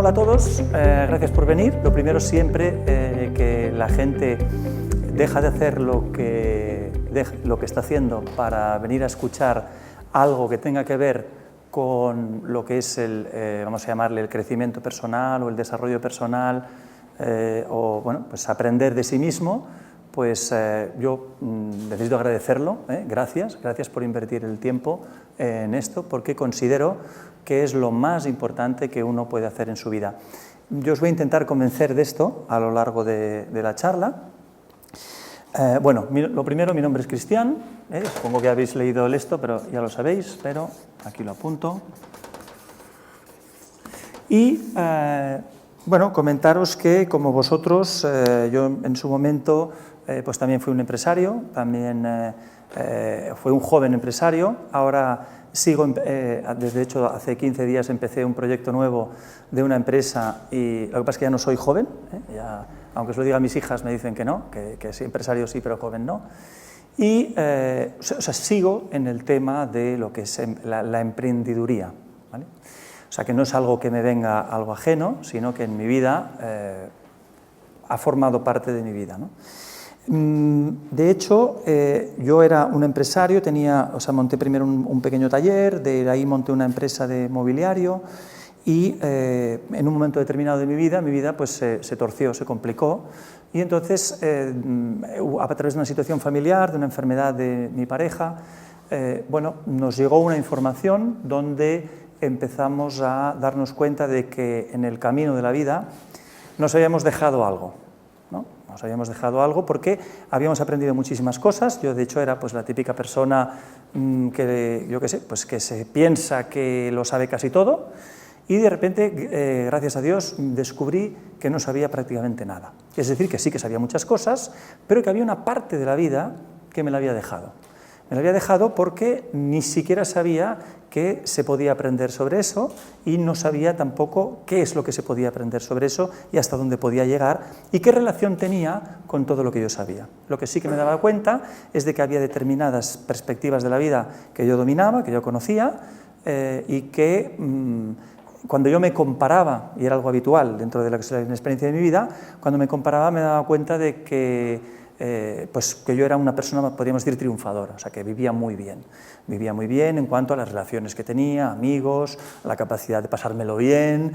Hola a todos, gracias por venir. Lo primero siempre que la gente deja de hacer lo que está haciendo para venir a escuchar algo que tenga que ver con lo que es vamos a llamarle el crecimiento personal o el desarrollo personal o bueno, pues aprender de sí mismo, pues yo necesito agradecerlo, gracias por invertir el tiempo en esto, porque considero que es lo más importante que uno puede hacer en su vida. Yo os voy a intentar convencer de esto a lo largo de la charla. Bueno, lo primero, mi nombre es Cristian, supongo que habéis leído esto, pero ya lo sabéis, pero aquí lo apunto. Y bueno, comentaros que como vosotros, yo en su momento pues también fui un empresario, también fui un joven empresario, ahora sigo, desde hecho hace 15 días empecé un proyecto nuevo de una empresa y lo que pasa es que ya no soy joven, ya, aunque os lo diga a mis hijas me dicen que no, que sí, empresario sí, pero joven no. Y o sea, sigo en el tema de lo que es la emprendeduría, ¿vale? O sea, que no es algo que me venga algo ajeno, sino que en mi vida ha formado parte de mi vida, ¿no? De hecho, yo era un empresario, monté primero un pequeño taller, de ahí monté una empresa de mobiliario y en un momento determinado de mi vida pues, se torció, se complicó y entonces a través de una situación familiar, de una enfermedad de mi pareja, bueno, nos llegó una información donde empezamos a darnos cuenta de que en el camino de la vida nos habíamos dejado algo, ¿no? Nos habíamos dejado algo porque habíamos aprendido muchísimas cosas. Yo, de hecho, era pues la típica persona que, yo qué sé, pues que se piensa que lo sabe casi todo y de repente, gracias a Dios, descubrí que no sabía prácticamente nada. Es decir, que sí que sabía muchas cosas, pero que había una parte de la vida que me la había dejado. Me la había dejado porque ni siquiera sabía que se podía aprender sobre eso y no sabía tampoco qué es lo que se podía aprender sobre eso y hasta dónde podía llegar y qué relación tenía con todo lo que yo sabía. Lo que sí que me daba cuenta es de que había determinadas perspectivas de la vida que yo dominaba, que yo conocía y que cuando yo me comparaba, y era algo habitual dentro de la experiencia de mi vida, cuando me comparaba me daba cuenta de que pues que yo era una persona, podríamos decir, triunfadora, o sea, que vivía muy bien en cuanto a las relaciones que tenía, amigos, la capacidad de pasármelo bien,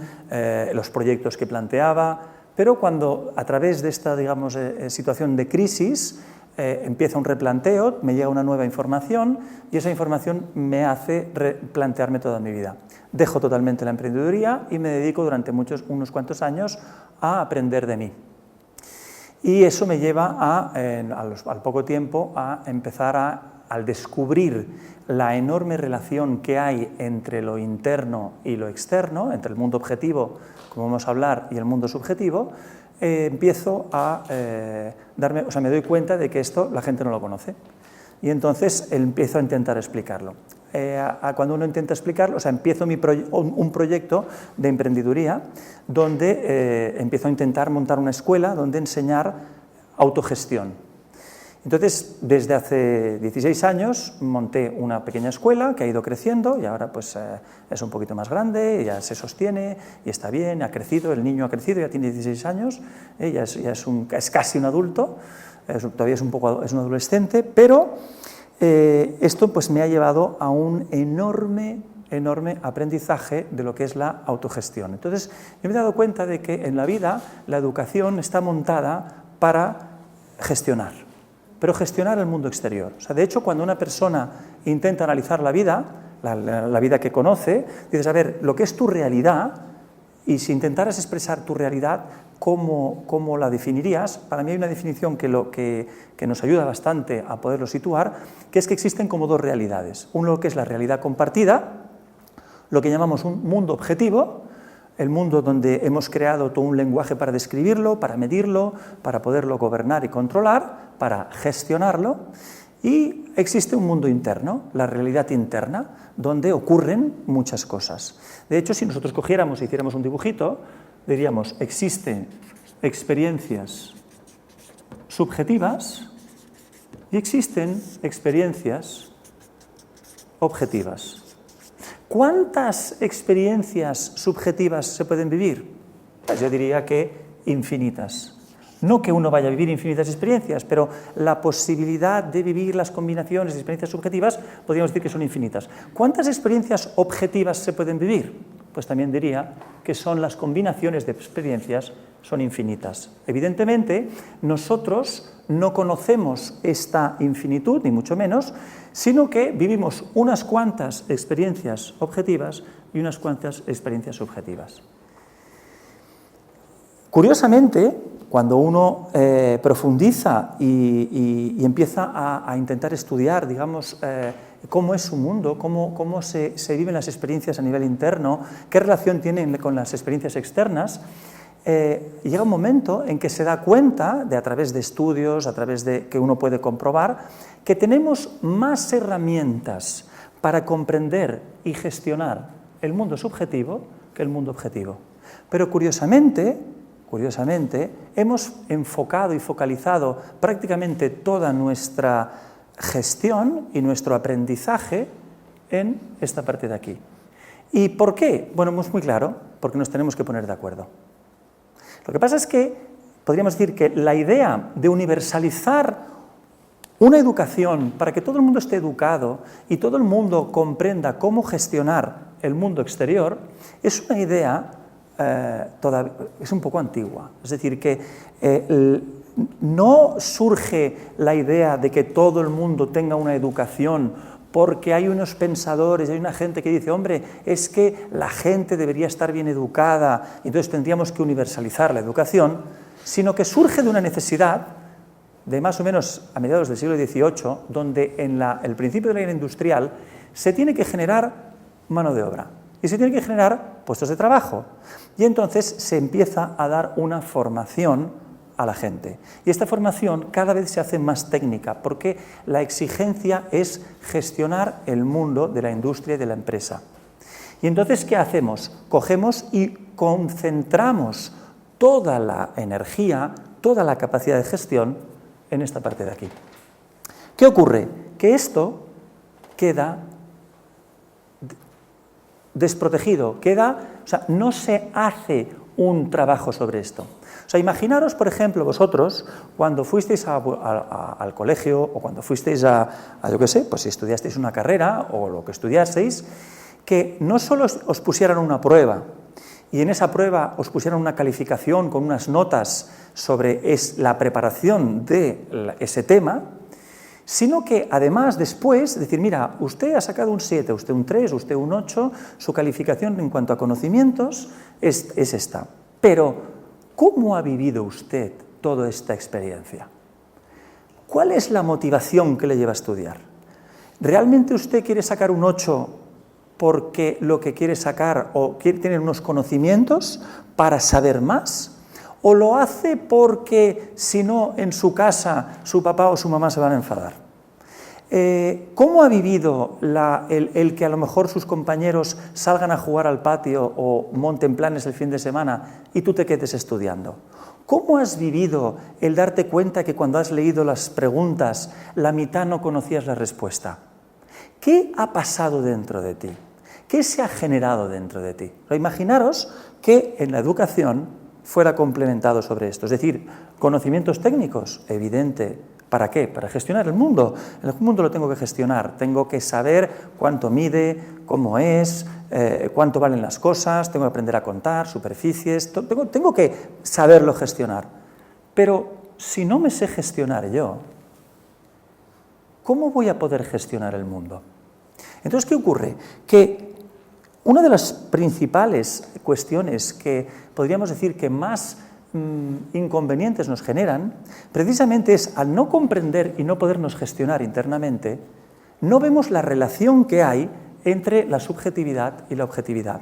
los proyectos que planteaba, pero cuando a través de esta, digamos, situación de crisis empieza un replanteo, me llega una nueva información y esa información me hace replantearme toda mi vida. Dejo totalmente la emprendeduría y me dedico durante unos cuantos años a aprender de mí. Y eso me lleva al poco tiempo a empezar al descubrir la enorme relación que hay entre lo interno y lo externo, entre el mundo objetivo, como vamos a hablar, y el mundo subjetivo, empiezo a me doy cuenta de que esto la gente no lo conoce. Y entonces empiezo a intentar explicarlo. Cuando uno intenta explicarlo, o sea, empiezo un proyecto de emprendeduría donde empiezo a intentar montar una escuela donde enseñar autogestión. Entonces, desde hace 16 años monté una pequeña escuela que ha ido creciendo y ahora pues es un poquito más grande, ya se sostiene y está bien, ha crecido, el niño ha crecido, ya tiene 16 años, ya es casi un adulto, todavía es un adolescente, pero esto pues me ha llevado a un enorme aprendizaje de lo que es la autogestión. Entonces, yo me he dado cuenta de que en la vida la educación está montada para gestionar, pero gestionar el mundo exterior. O sea, de hecho, cuando una persona intenta analizar la vida, la vida que conoce, dices, a ver, lo que es tu realidad, y si intentaras expresar tu realidad, ¿cómo la definirías? Para mí hay una definición que nos ayuda bastante a poderlo situar, que es que existen como dos realidades. Uno que es la realidad compartida, lo que llamamos un mundo objetivo, el mundo donde hemos creado todo un lenguaje para describirlo, para medirlo, para poderlo gobernar y controlar, para gestionarlo, y existe un mundo interno, la realidad interna, donde ocurren muchas cosas. De hecho, si nosotros cogiéramos e hiciéramos un dibujito, diríamos, existen experiencias subjetivas y existen experiencias objetivas. ¿Cuántas experiencias subjetivas se pueden vivir? Pues yo diría que infinitas. No que uno vaya a vivir infinitas experiencias, pero la posibilidad de vivir las combinaciones de experiencias subjetivas podríamos decir que son infinitas. ¿Cuántas experiencias objetivas se pueden vivir? Pues también diría que son las combinaciones de experiencias son infinitas. Evidentemente, nosotros no conocemos esta infinitud, ni mucho menos, sino que vivimos unas cuantas experiencias objetivas y unas cuantas experiencias subjetivas. Curiosamente, cuando uno profundiza y empieza a intentar estudiar, digamos, cómo es su mundo, cómo se viven las experiencias a nivel interno, qué relación tienen con las experiencias externas, llega un momento en que se da cuenta, a través de estudios, a través de que uno puede comprobar, que tenemos más herramientas para comprender y gestionar el mundo subjetivo que el mundo objetivo. Pero curiosamente, hemos enfocado y focalizado prácticamente toda nuestra gestión y nuestro aprendizaje en esta parte de aquí. ¿Y por qué? Bueno, es muy claro, porque nos tenemos que poner de acuerdo. Lo que pasa es que podríamos decir que la idea de universalizar una educación para que todo el mundo esté educado y todo el mundo comprenda cómo gestionar el mundo exterior es una idea es un poco antigua. Es decir, que no surge la idea de que todo el mundo tenga una educación porque hay unos pensadores, hay una gente que dice, hombre, es que la gente debería estar bien educada, y entonces tendríamos que universalizar la educación, sino que surge de una necesidad de más o menos a mediados del siglo XVIII, donde en el principio de la era industrial se tiene que generar mano de obra y se tiene que generar puestos de trabajo. Y entonces se empieza a dar una formación a la gente. Y esta formación cada vez se hace más técnica, porque la exigencia es gestionar el mundo de la industria y de la empresa. Y entonces, ¿qué hacemos? Cogemos y concentramos toda la energía, toda la capacidad de gestión en esta parte de aquí. ¿Qué ocurre? Que esto queda desprotegido, o sea, no se hace un trabajo sobre esto. O sea, imaginaros, por ejemplo, vosotros, cuando fuisteis al colegio o cuando fuisteis yo qué sé, pues si estudiasteis una carrera o lo que estudiasteis, que no solo os pusieran una prueba y en esa prueba os pusieran una calificación con unas notas sobre la preparación de ese tema, sino que además después decir, mira, usted ha sacado un 7, usted un 3, usted un 8, su calificación en cuanto a conocimientos es esta. Pero, ¿cómo ha vivido usted toda esta experiencia? ¿Cuál es la motivación que le lleva a estudiar? ¿Realmente usted quiere sacar un 8 porque lo que quiere sacar o quiere tener unos conocimientos para saber más? ¿O lo hace porque, si no, en su casa su papá o su mamá se van a enfadar? ¿Cómo ha vivido el que a lo mejor sus compañeros salgan a jugar al patio o monten planes el fin de semana y tú te quedes estudiando? ¿Cómo has vivido el darte cuenta que cuando has leído las preguntas, la mitad no conocías la respuesta? ¿Qué ha pasado dentro de ti? ¿Qué se ha generado dentro de ti? Imaginaros que en la educación fuera complementado sobre esto, es decir, conocimientos técnicos, evidente. ¿Para qué? Para gestionar el mundo. El mundo lo tengo que gestionar, tengo que saber cuánto mide, cómo es, cuánto valen las cosas, tengo que aprender a contar, superficies, tengo que saberlo gestionar. Pero si no me sé gestionar yo, ¿cómo voy a poder gestionar el mundo? Entonces, ¿qué ocurre? Que una de las principales cuestiones que podríamos decir que más inconvenientes nos generan, precisamente es al no comprender y no podernos gestionar internamente, no vemos la relación que hay entre la subjetividad y la objetividad.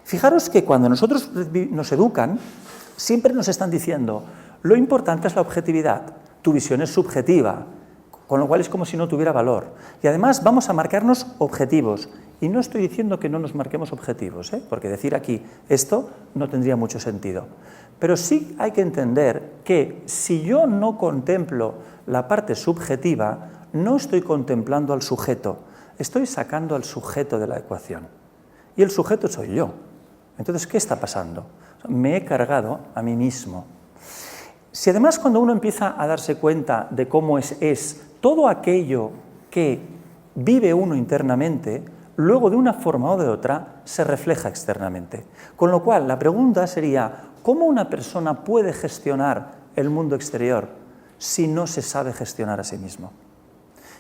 Fijaros que cuando nosotros nos educan, siempre nos están diciendo, lo importante es la objetividad, tu visión es subjetiva, con lo cual es como si no tuviera valor. Y además vamos a marcarnos objetivos. Y no estoy diciendo que no nos marquemos objetivos, porque decir aquí esto no tendría mucho sentido. Pero sí hay que entender que si yo no contemplo la parte subjetiva, no estoy contemplando al sujeto, estoy sacando al sujeto de la ecuación. Y el sujeto soy yo. Entonces, ¿qué está pasando? me he cargado a mí mismo. Si además cuando uno empieza a darse cuenta de cómo es todo aquello que vive uno internamente, luego de una forma o de otra se refleja externamente. Con lo cual la pregunta sería, ¿cómo una persona puede gestionar el mundo exterior si no se sabe gestionar a sí mismo?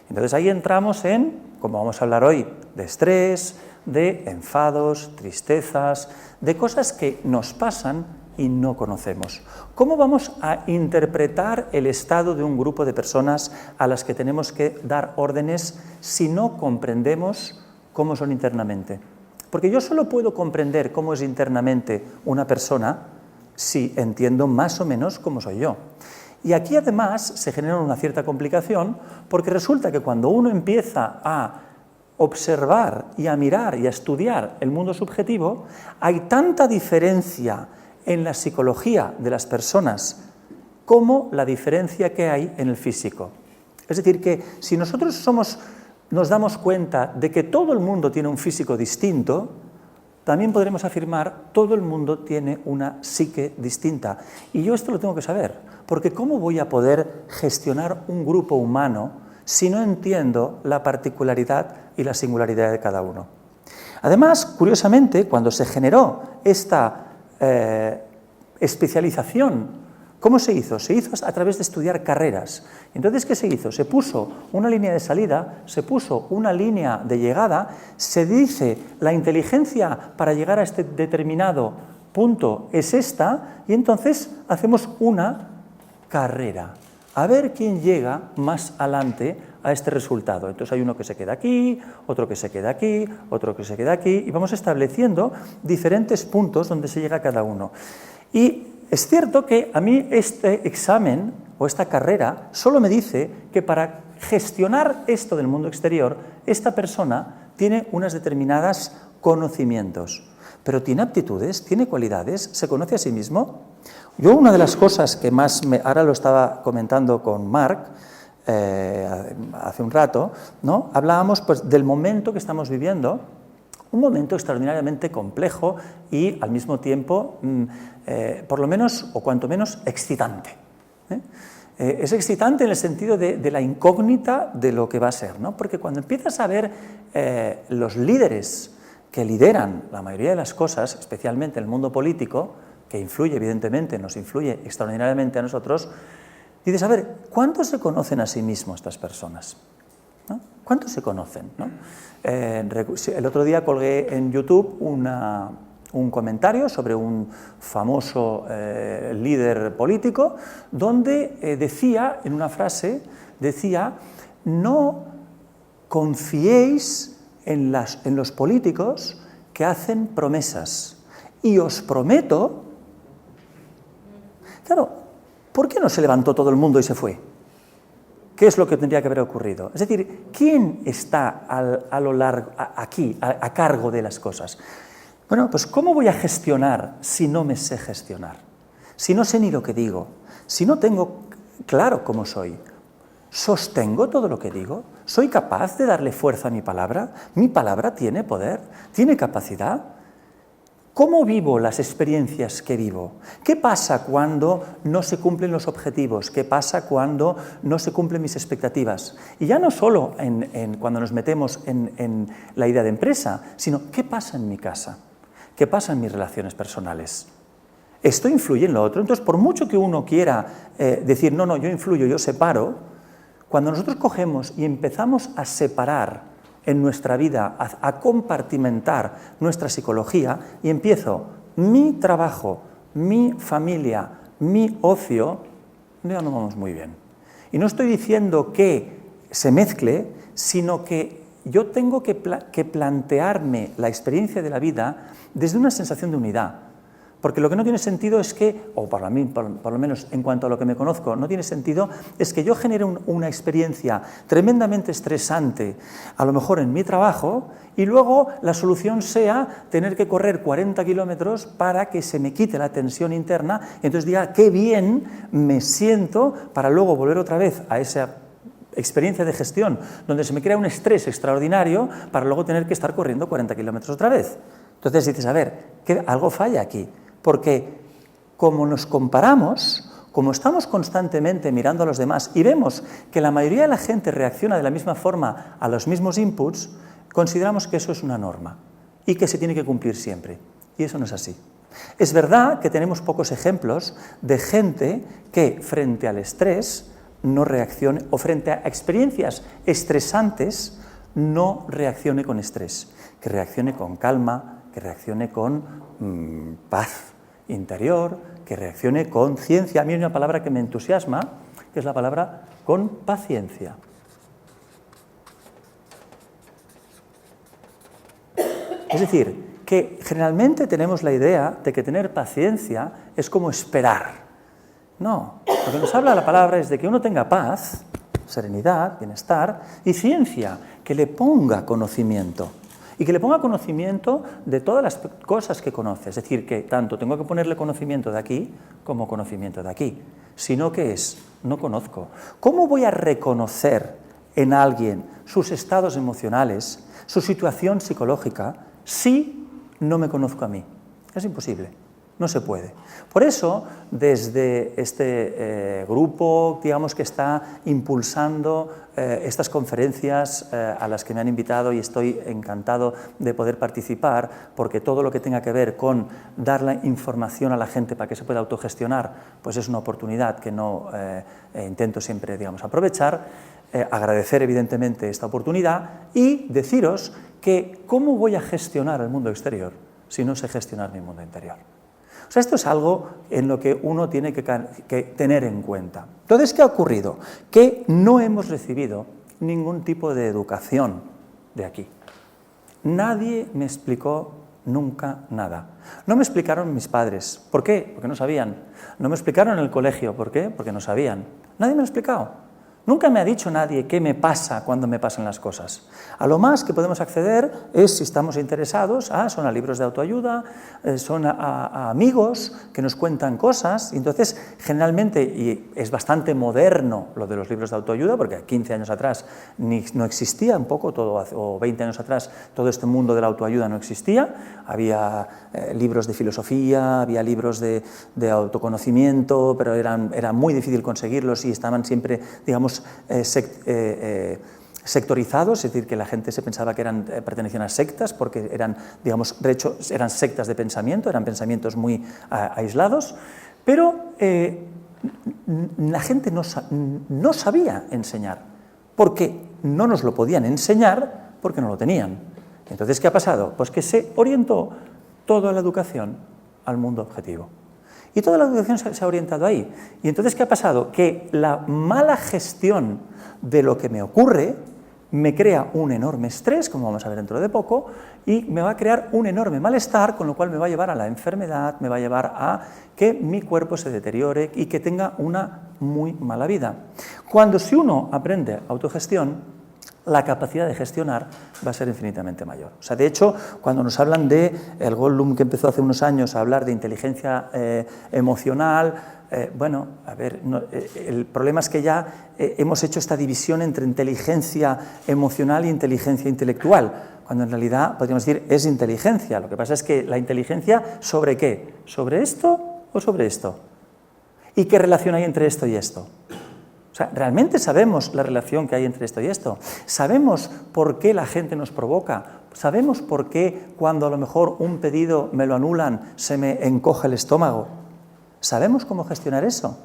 Entonces ahí entramos en, como vamos a hablar hoy, de estrés, de enfados, tristezas, de cosas que nos pasan y no conocemos. ¿Cómo vamos a interpretar el estado de un grupo de personas a las que tenemos que dar órdenes si no comprendemos cómo son internamente? Porque yo solo puedo comprender cómo es internamente una persona si entiendo más o menos cómo soy yo. Y aquí además se genera una cierta complicación porque resulta que cuando uno empieza a observar y a mirar y a estudiar el mundo subjetivo, hay tanta diferencia en la psicología de las personas como la diferencia que hay en el físico. Es decir, que si nosotros nos damos cuenta de que todo el mundo tiene un físico distinto, también podremos afirmar todo el mundo tiene una psique distinta. Y yo esto lo tengo que saber, porque ¿cómo voy a poder gestionar un grupo humano si no entiendo la particularidad y la singularidad de cada uno? Además, curiosamente, cuando se generó esta especialización, ¿cómo se hizo? Se hizo a través de estudiar carreras. Entonces, ¿qué se hizo? Se puso una línea de salida, se puso una línea de llegada, se dice la inteligencia para llegar a este determinado punto es esta, y entonces hacemos una carrera. A ver quién llega más adelante a este resultado. Entonces hay uno que se queda aquí, otro que se queda aquí, otro que se queda aquí, y vamos estableciendo diferentes puntos donde se llega a cada uno. Y es cierto que a mí este examen o esta carrera solo me dice que para gestionar esto del mundo exterior, esta persona tiene unos determinados conocimientos, pero tiene aptitudes, tiene cualidades, se conoce a sí mismo. Yo una de las cosas que más ahora lo estaba comentando con Marc, hace un rato, ¿no? Hablábamos pues, del momento que estamos viviendo, un momento extraordinariamente complejo y al mismo tiempo, por lo menos o cuanto menos, excitante. Es excitante en el sentido de la incógnita de lo que va a ser, ¿no? Porque cuando empiezas a ver los líderes que lideran la mayoría de las cosas, especialmente en el mundo político, que influye evidentemente, nos influye extraordinariamente a nosotros, dices, a ver, ¿cuántos se conocen a sí mismos estas personas? ¿No? ¿Cuántos se conocen? ¿No? El otro día colgué en YouTube un comentario sobre un famoso líder político donde decía, en una frase, decía, no confiéis en los políticos que hacen promesas y os prometo... Claro, ¿por qué no se levantó todo el mundo y se fue? ¿Qué es lo que tendría que haber ocurrido? Es decir, ¿quién está aquí, a cargo de las cosas? Bueno, pues ¿cómo voy a gestionar si no me sé gestionar? Si no sé ni lo que digo, si no tengo claro cómo soy. ¿Sostengo todo lo que digo? ¿Soy capaz de darle fuerza a mi palabra? ¿Mi palabra tiene poder? ¿Tiene capacidad? ¿Cómo vivo las experiencias que vivo? ¿Qué pasa cuando no se cumplen los objetivos? ¿Qué pasa cuando no se cumplen mis expectativas? Y ya no solo cuando nos metemos en la idea de empresa, sino ¿qué pasa en mi casa? ¿Qué pasa en mis relaciones personales? ¿Esto influye en lo otro? Entonces, por mucho que uno quiera decir, no, yo influyo, yo separo, cuando nosotros cogemos y empezamos a separar en nuestra vida, a compartimentar nuestra psicología y empiezo mi trabajo, mi familia, mi ocio, ya no vamos muy bien. Y no estoy diciendo que se mezcle, sino que yo tengo que plantearme la experiencia de la vida desde una sensación de unidad. Porque lo que no tiene sentido es que, o para mí, por lo menos en cuanto a lo que me conozco, no tiene sentido, es que yo genere una experiencia tremendamente estresante, a lo mejor en mi trabajo, y luego la solución sea tener que correr 40 kilómetros para que se me quite la tensión interna, y entonces diga, qué bien me siento para luego volver otra vez a esa experiencia de gestión, donde se me crea un estrés extraordinario para luego tener que estar corriendo 40 kilómetros otra vez. Entonces dices, a ver, algo falla aquí. Porque como nos comparamos, como estamos constantemente mirando a los demás y vemos que la mayoría de la gente reacciona de la misma forma a los mismos inputs, consideramos que eso es una norma y que se tiene que cumplir siempre. Y eso no es así. Es verdad que tenemos pocos ejemplos de gente que frente al estrés no reaccione, o frente a experiencias estresantes no reaccione con estrés, que reaccione con calma, que reaccione con paz interior, que reaccione con ciencia. A mí hay una palabra que me entusiasma, que es la palabra con paciencia. Es decir, que generalmente tenemos la idea de que tener paciencia es como esperar. No, lo que nos habla la palabra es de que uno tenga paz, serenidad, bienestar y ciencia, que le ponga conocimiento. Y que le ponga conocimiento de todas las cosas que conoce. Es decir, que tanto tengo que ponerle conocimiento de aquí como conocimiento de aquí. Sino que es, no conozco. ¿Cómo voy a reconocer en alguien sus estados emocionales, su situación psicológica, si no me conozco a mí? Es imposible. No se puede. Por eso, desde este grupo, digamos, que está impulsando estas conferencias a las que me han invitado, y estoy encantado de poder participar, porque todo lo que tenga que ver con dar la información a la gente para que se pueda autogestionar, pues es una oportunidad que no intento siempre, digamos, aprovechar. Agradecer evidentemente esta oportunidad y deciros que ¿cómo voy a gestionar el mundo exterior si no sé gestionar mi mundo interior? O sea, esto es algo en lo que uno tiene que tener en cuenta. Entonces, ¿qué ha ocurrido? Que no hemos recibido ningún tipo de educación de aquí. Nadie me explicó nunca nada. No me explicaron mis padres. ¿Por qué? Porque no sabían. No me explicaron en el colegio. ¿Por qué? Porque no sabían. Nadie me lo ha explicado. Nunca me ha dicho nadie qué me pasa cuando me pasan las cosas. A lo más que podemos acceder es, si estamos interesados, son a libros de autoayuda, son a amigos que nos cuentan cosas. Y entonces, generalmente, y es bastante moderno lo de los libros de autoayuda, porque 15 años atrás no existía un poco todo, o 20 años atrás todo este mundo de la autoayuda no existía. Había libros de filosofía, había libros de autoconocimiento, pero era muy difícil conseguirlos y estaban siempre, digamos, sectorizados, es decir, que la gente se pensaba que pertenecían a sectas porque eran, digamos, de hecho, eran sectas de pensamiento, eran pensamientos muy aislados, pero la gente no sabía enseñar, porque no nos lo podían enseñar porque no lo tenían. Entonces, ¿qué ha pasado? Pues que se orientó toda la educación al mundo objetivo. Y toda la educación se ha orientado ahí. Y entonces, ¿qué ha pasado? Que la mala gestión de lo que me ocurre me crea un enorme estrés, como vamos a ver dentro de poco, y me va a crear un enorme malestar, con lo cual me va a llevar a la enfermedad, me va a llevar a que mi cuerpo se deteriore y que tenga una muy mala vida. Cuando si uno aprende autogestión, la capacidad de gestionar va a ser infinitamente mayor. O sea, de hecho, cuando nos hablan de el Goldblum, que empezó hace unos años a hablar de inteligencia emocional, bueno, a ver, el problema es que ya hemos hecho esta división entre inteligencia emocional y inteligencia intelectual, cuando en realidad podríamos decir es inteligencia. Lo que pasa es que la inteligencia, ¿sobre qué? ¿Sobre esto o sobre esto? ¿Y qué relación hay entre esto y esto? O sea, ¿realmente sabemos la relación que hay entre esto y esto? ¿Sabemos por qué la gente nos provoca? ¿Sabemos por qué cuando a lo mejor un pedido me lo anulan se me encoge el estómago? ¿Sabemos cómo gestionar eso?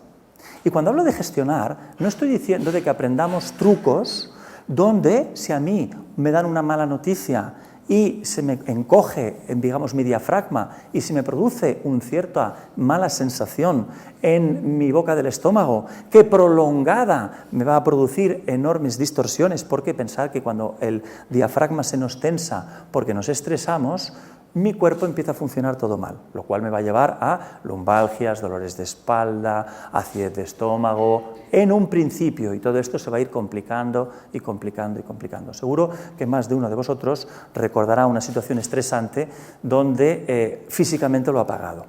Y cuando hablo de gestionar, no estoy diciendo de que aprendamos trucos donde si a mí me dan una mala noticia y se me encoge, digamos, mi diafragma y se me produce una cierta mala sensación en mi boca del estómago, que prolongada me va a producir enormes distorsiones, porque pensar que cuando el diafragma se nos tensa porque nos estresamos, mi cuerpo empieza a funcionar todo mal, lo cual me va a llevar a lumbalgias, dolores de espalda, acidez de estómago, en un principio, y todo esto se va a ir complicando y complicando y complicando. Seguro que más de uno de vosotros recordará una situación estresante donde físicamente lo ha pagado.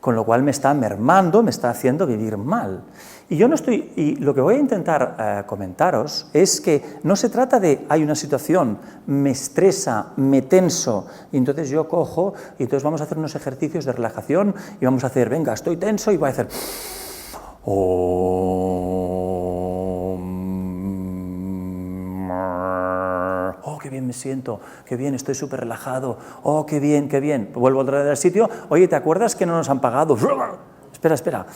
con lo cual me está mermando, me está haciendo vivir mal. Y lo que voy a intentar comentaros es que no se trata de hay una situación, me estresa, me tenso, y entonces yo cojo y entonces vamos a hacer unos ejercicios de relajación y vamos a hacer, venga, estoy tenso y voy a hacer oh, qué bien me siento, qué bien, estoy súper relajado, oh, qué bien, qué bien. Vuelvo otra vez al sitio, oye, ¿te acuerdas que no nos han pagado? Espera.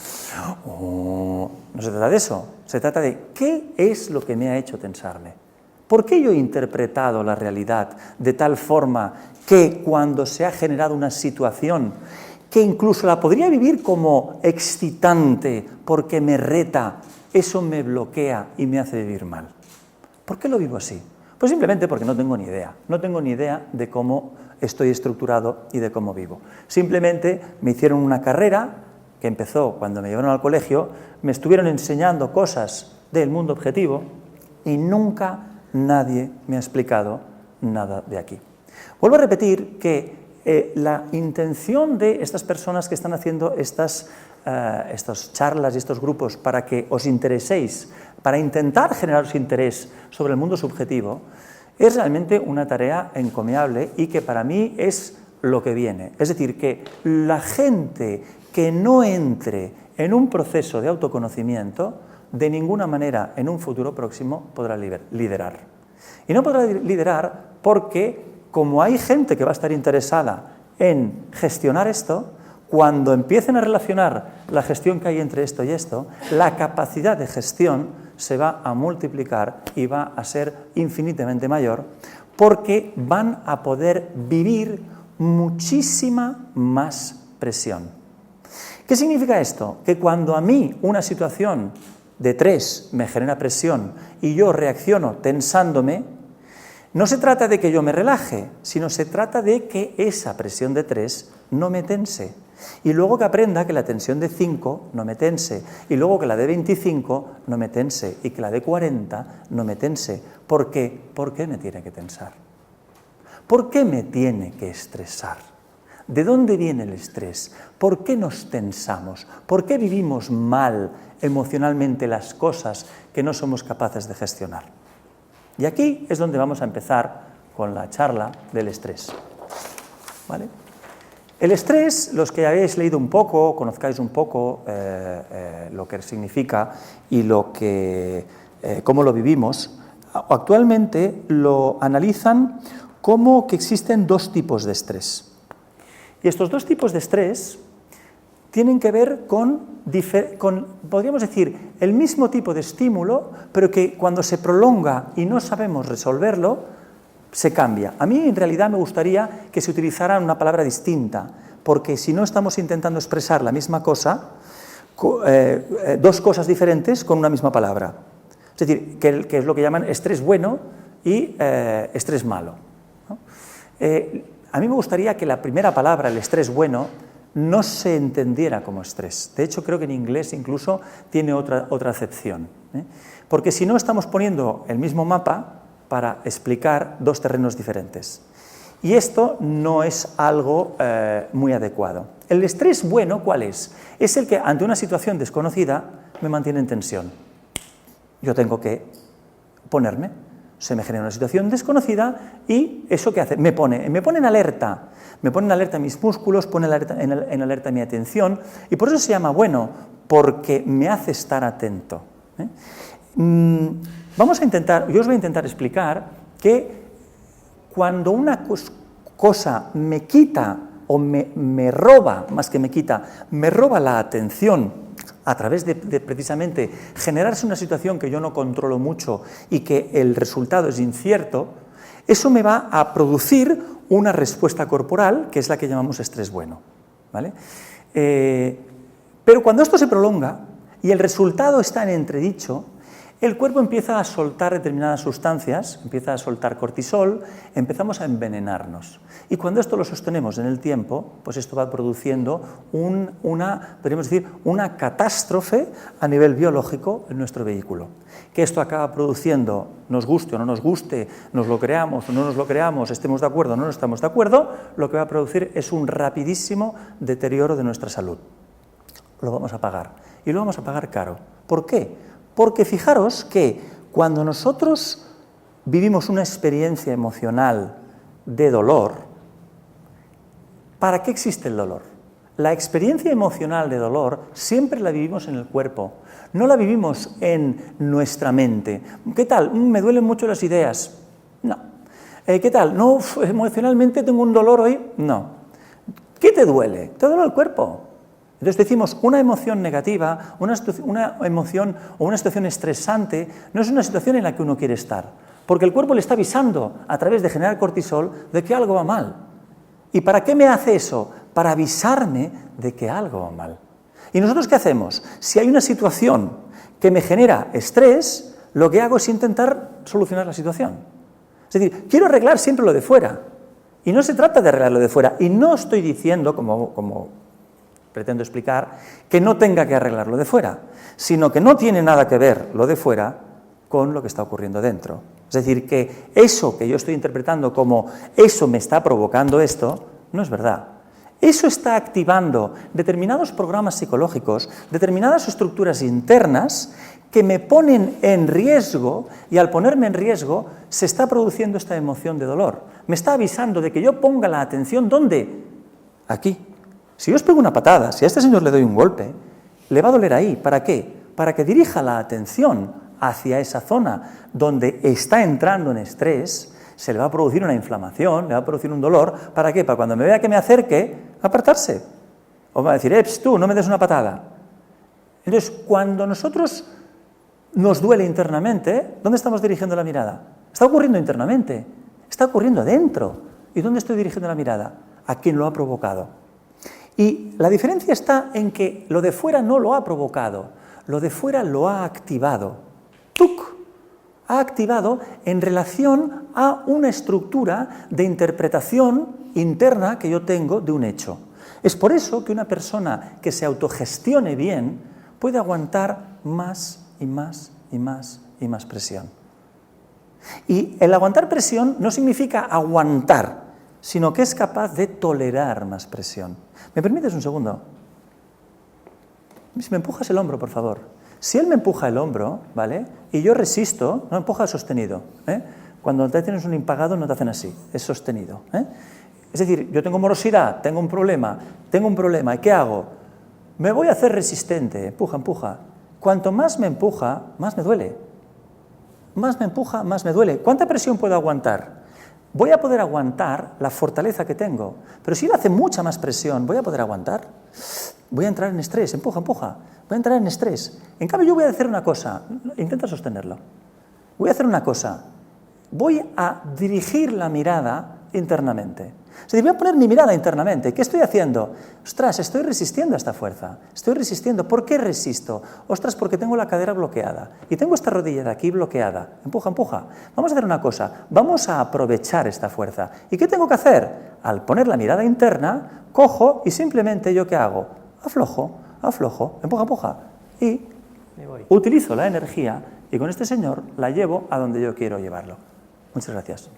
No se trata de eso, se trata de qué es lo que me ha hecho tensarme. ¿Por qué yo he interpretado la realidad de tal forma que cuando se ha generado una situación que incluso la podría vivir como excitante porque me reta, eso me bloquea y me hace vivir mal? ¿Por qué lo vivo así? Pues simplemente porque no tengo ni idea. No tengo ni idea de cómo estoy estructurado y de cómo vivo. Simplemente me hicieron una carrera que empezó cuando me llevaron al colegio, me estuvieron enseñando cosas del mundo objetivo y nunca nadie me ha explicado nada de aquí. Vuelvo a repetir que la intención de estas personas que están haciendo estas charlas y estos grupos para que os intereséis, para intentar generaros interés sobre el mundo subjetivo, es realmente una tarea encomiable y que para mí es lo que viene. Es decir, que la gente que no entre en un proceso de autoconocimiento, de ninguna manera en un futuro próximo podrá liderar. Y no podrá liderar porque, como hay gente que va a estar interesada en gestionar esto, cuando empiecen a relacionar la gestión que hay entre esto y esto, la capacidad de gestión se va a multiplicar y va a ser infinitamente mayor, porque van a poder vivir muchísima más presión. ¿Qué significa esto? Que cuando a mí una situación de estrés me genera presión y yo reacciono tensándome, no se trata de que yo me relaje, sino se trata de que esa presión de 3 no me tense. Y luego que aprenda que la tensión de 5 no me tense, y luego que la de 25 no me tense, y que la de 40 no me tense. ¿Por qué? ¿Por qué me tiene que tensar? ¿Por qué me tiene que estresar? ¿De dónde viene el estrés? ¿Por qué nos tensamos? ¿Por qué vivimos mal emocionalmente las cosas que no somos capaces de gestionar? Y aquí es donde vamos a empezar con la charla del estrés. ¿Vale? El estrés, los que habéis leído un poco, conozcáis un poco lo que significa y cómo lo vivimos, actualmente lo analizan como que existen 2 tipos de estrés. Y estos 2 tipos de estrés tienen que ver con, podríamos decir, el mismo tipo de estímulo, pero que cuando se prolonga y no sabemos resolverlo, se cambia. A mí, en realidad, me gustaría que se utilizara una palabra distinta, porque si no estamos intentando expresar la misma cosa, 2 cosas diferentes con una misma palabra. Es decir, que es lo que llaman estrés bueno y estrés malo, ¿no? A mí me gustaría que la primera palabra, el estrés bueno, no se entendiera como estrés. De hecho, creo que en inglés incluso tiene otra acepción, ¿eh? Porque si no estamos poniendo el mismo mapa para explicar 2 terrenos diferentes. Y esto no es algo muy adecuado. El estrés bueno, ¿cuál es? Es el que ante una situación desconocida me mantiene en tensión. Yo tengo que ponerme. Se me genera una situación desconocida y ¿eso qué hace? Me pone en alerta. Me pone en alerta mis músculos, pone en alerta mi atención y por eso se llama bueno, porque me hace estar atento, ¿eh? Yo os voy a intentar explicar que cuando una cosa me quita o me roba, más que me quita, me roba la atención a través de precisamente generarse una situación que yo no controlo mucho y que el resultado es incierto, eso me va a producir una respuesta corporal que es la que llamamos estrés bueno, ¿vale? Pero cuando esto se prolonga y el resultado está en entredicho, el cuerpo empieza a soltar determinadas sustancias, empieza a soltar cortisol, empezamos a envenenarnos. Y cuando esto lo sostenemos en el tiempo, pues esto va produciendo podríamos decir, una catástrofe a nivel biológico en nuestro vehículo. Que esto acaba produciendo, nos guste o no nos guste, nos lo creamos o no nos lo creamos, estemos de acuerdo o no estamos de acuerdo, lo que va a producir es un rapidísimo deterioro de nuestra salud. lo vamos a pagar. Y lo vamos a pagar caro. ¿Por qué? Porque fijaros que cuando nosotros vivimos una experiencia emocional de dolor, ¿para qué existe el dolor? La experiencia emocional de dolor siempre la vivimos en el cuerpo, no la vivimos en nuestra mente. ¿Qué tal? Me duelen mucho las ideas. No. ¿Qué tal? No, emocionalmente tengo un dolor hoy. No. ¿Qué te duele? Te duele el cuerpo. Entonces decimos, una emoción negativa, una emoción o una situación estresante, no es una situación en la que uno quiere estar, porque el cuerpo le está avisando a través de generar cortisol de que algo va mal. ¿Y para qué me hace eso? Para avisarme de que algo va mal. ¿Y nosotros qué hacemos? Si hay una situación que me genera estrés, lo que hago es intentar solucionar la situación. Es decir, quiero arreglar siempre lo de fuera. Y no se trata de arreglar lo de fuera. Y no estoy diciendo, como pretendo explicar, que no tenga que arreglar lo de fuera, sino que no tiene nada que ver lo de fuera con lo que está ocurriendo dentro. Es decir, que eso que yo estoy interpretando como eso me está provocando esto, no es verdad. Eso está activando determinados programas psicológicos, determinadas estructuras internas que me ponen en riesgo, y al ponerme en riesgo se está produciendo esta emoción de dolor. Me está avisando de que yo ponga la atención, ¿dónde? Aquí. Si yo os pego una patada, si a este señor le doy un golpe, le va a doler ahí. ¿Para qué? Para que dirija la atención hacia esa zona donde está entrando en estrés, se le va a producir una inflamación, le va a producir un dolor. ¿Para qué? Para cuando me vea que me acerque, apartarse. O va a decir, tú, no me des una patada. Entonces, cuando nosotros nos duele internamente, ¿dónde estamos dirigiendo la mirada? Está ocurriendo internamente, está ocurriendo dentro. ¿Y dónde estoy dirigiendo la mirada? A quien lo ha provocado. Y la diferencia está en que lo de fuera no lo ha provocado, lo de fuera lo ha activado. ¡Tuc! Ha activado en relación a una estructura de interpretación interna que yo tengo de un hecho. Es por eso que una persona que se autogestione bien puede aguantar más y más y más y más presión. Y el aguantar presión no significa aguantar, sino que es capaz de tolerar más presión. ¿Me permites un segundo? Si me empujas el hombro, por favor. Si él me empuja el hombro, ¿vale? Y yo resisto, no empuja sostenido, ¿eh? Cuando te tienes un impagado no te hacen así, es sostenido, ¿eh? Es decir, yo tengo morosidad, tengo un problema, ¿y qué hago? Me voy a hacer resistente, empuja. Cuanto más me empuja, más me duele. Más me empuja, más me duele. ¿Cuánta presión puedo aguantar? Voy a poder aguantar la fortaleza que tengo, pero si él hace mucha más presión, ¿voy a poder aguantar? Voy a entrar en estrés, empuja, voy a entrar en estrés. En cambio, yo voy a hacer una cosa, intenta sostenerlo. Voy a hacer una cosa, voy a dirigir la mirada internamente. Es decir, voy a poner mi mirada internamente. ¿Qué estoy haciendo? Ostras, estoy resistiendo a esta fuerza. Estoy resistiendo. ¿Por qué resisto? Ostras, porque tengo la cadera bloqueada. Y tengo esta rodilla de aquí bloqueada. Empuja. Vamos a hacer una cosa. Vamos a aprovechar esta fuerza. ¿Y qué tengo que hacer? Al poner la mirada interna, cojo y simplemente ¿yo qué hago? Aflojo. Empuja. Y utilizo la energía y con este señor la llevo a donde yo quiero llevarlo. Muchas gracias.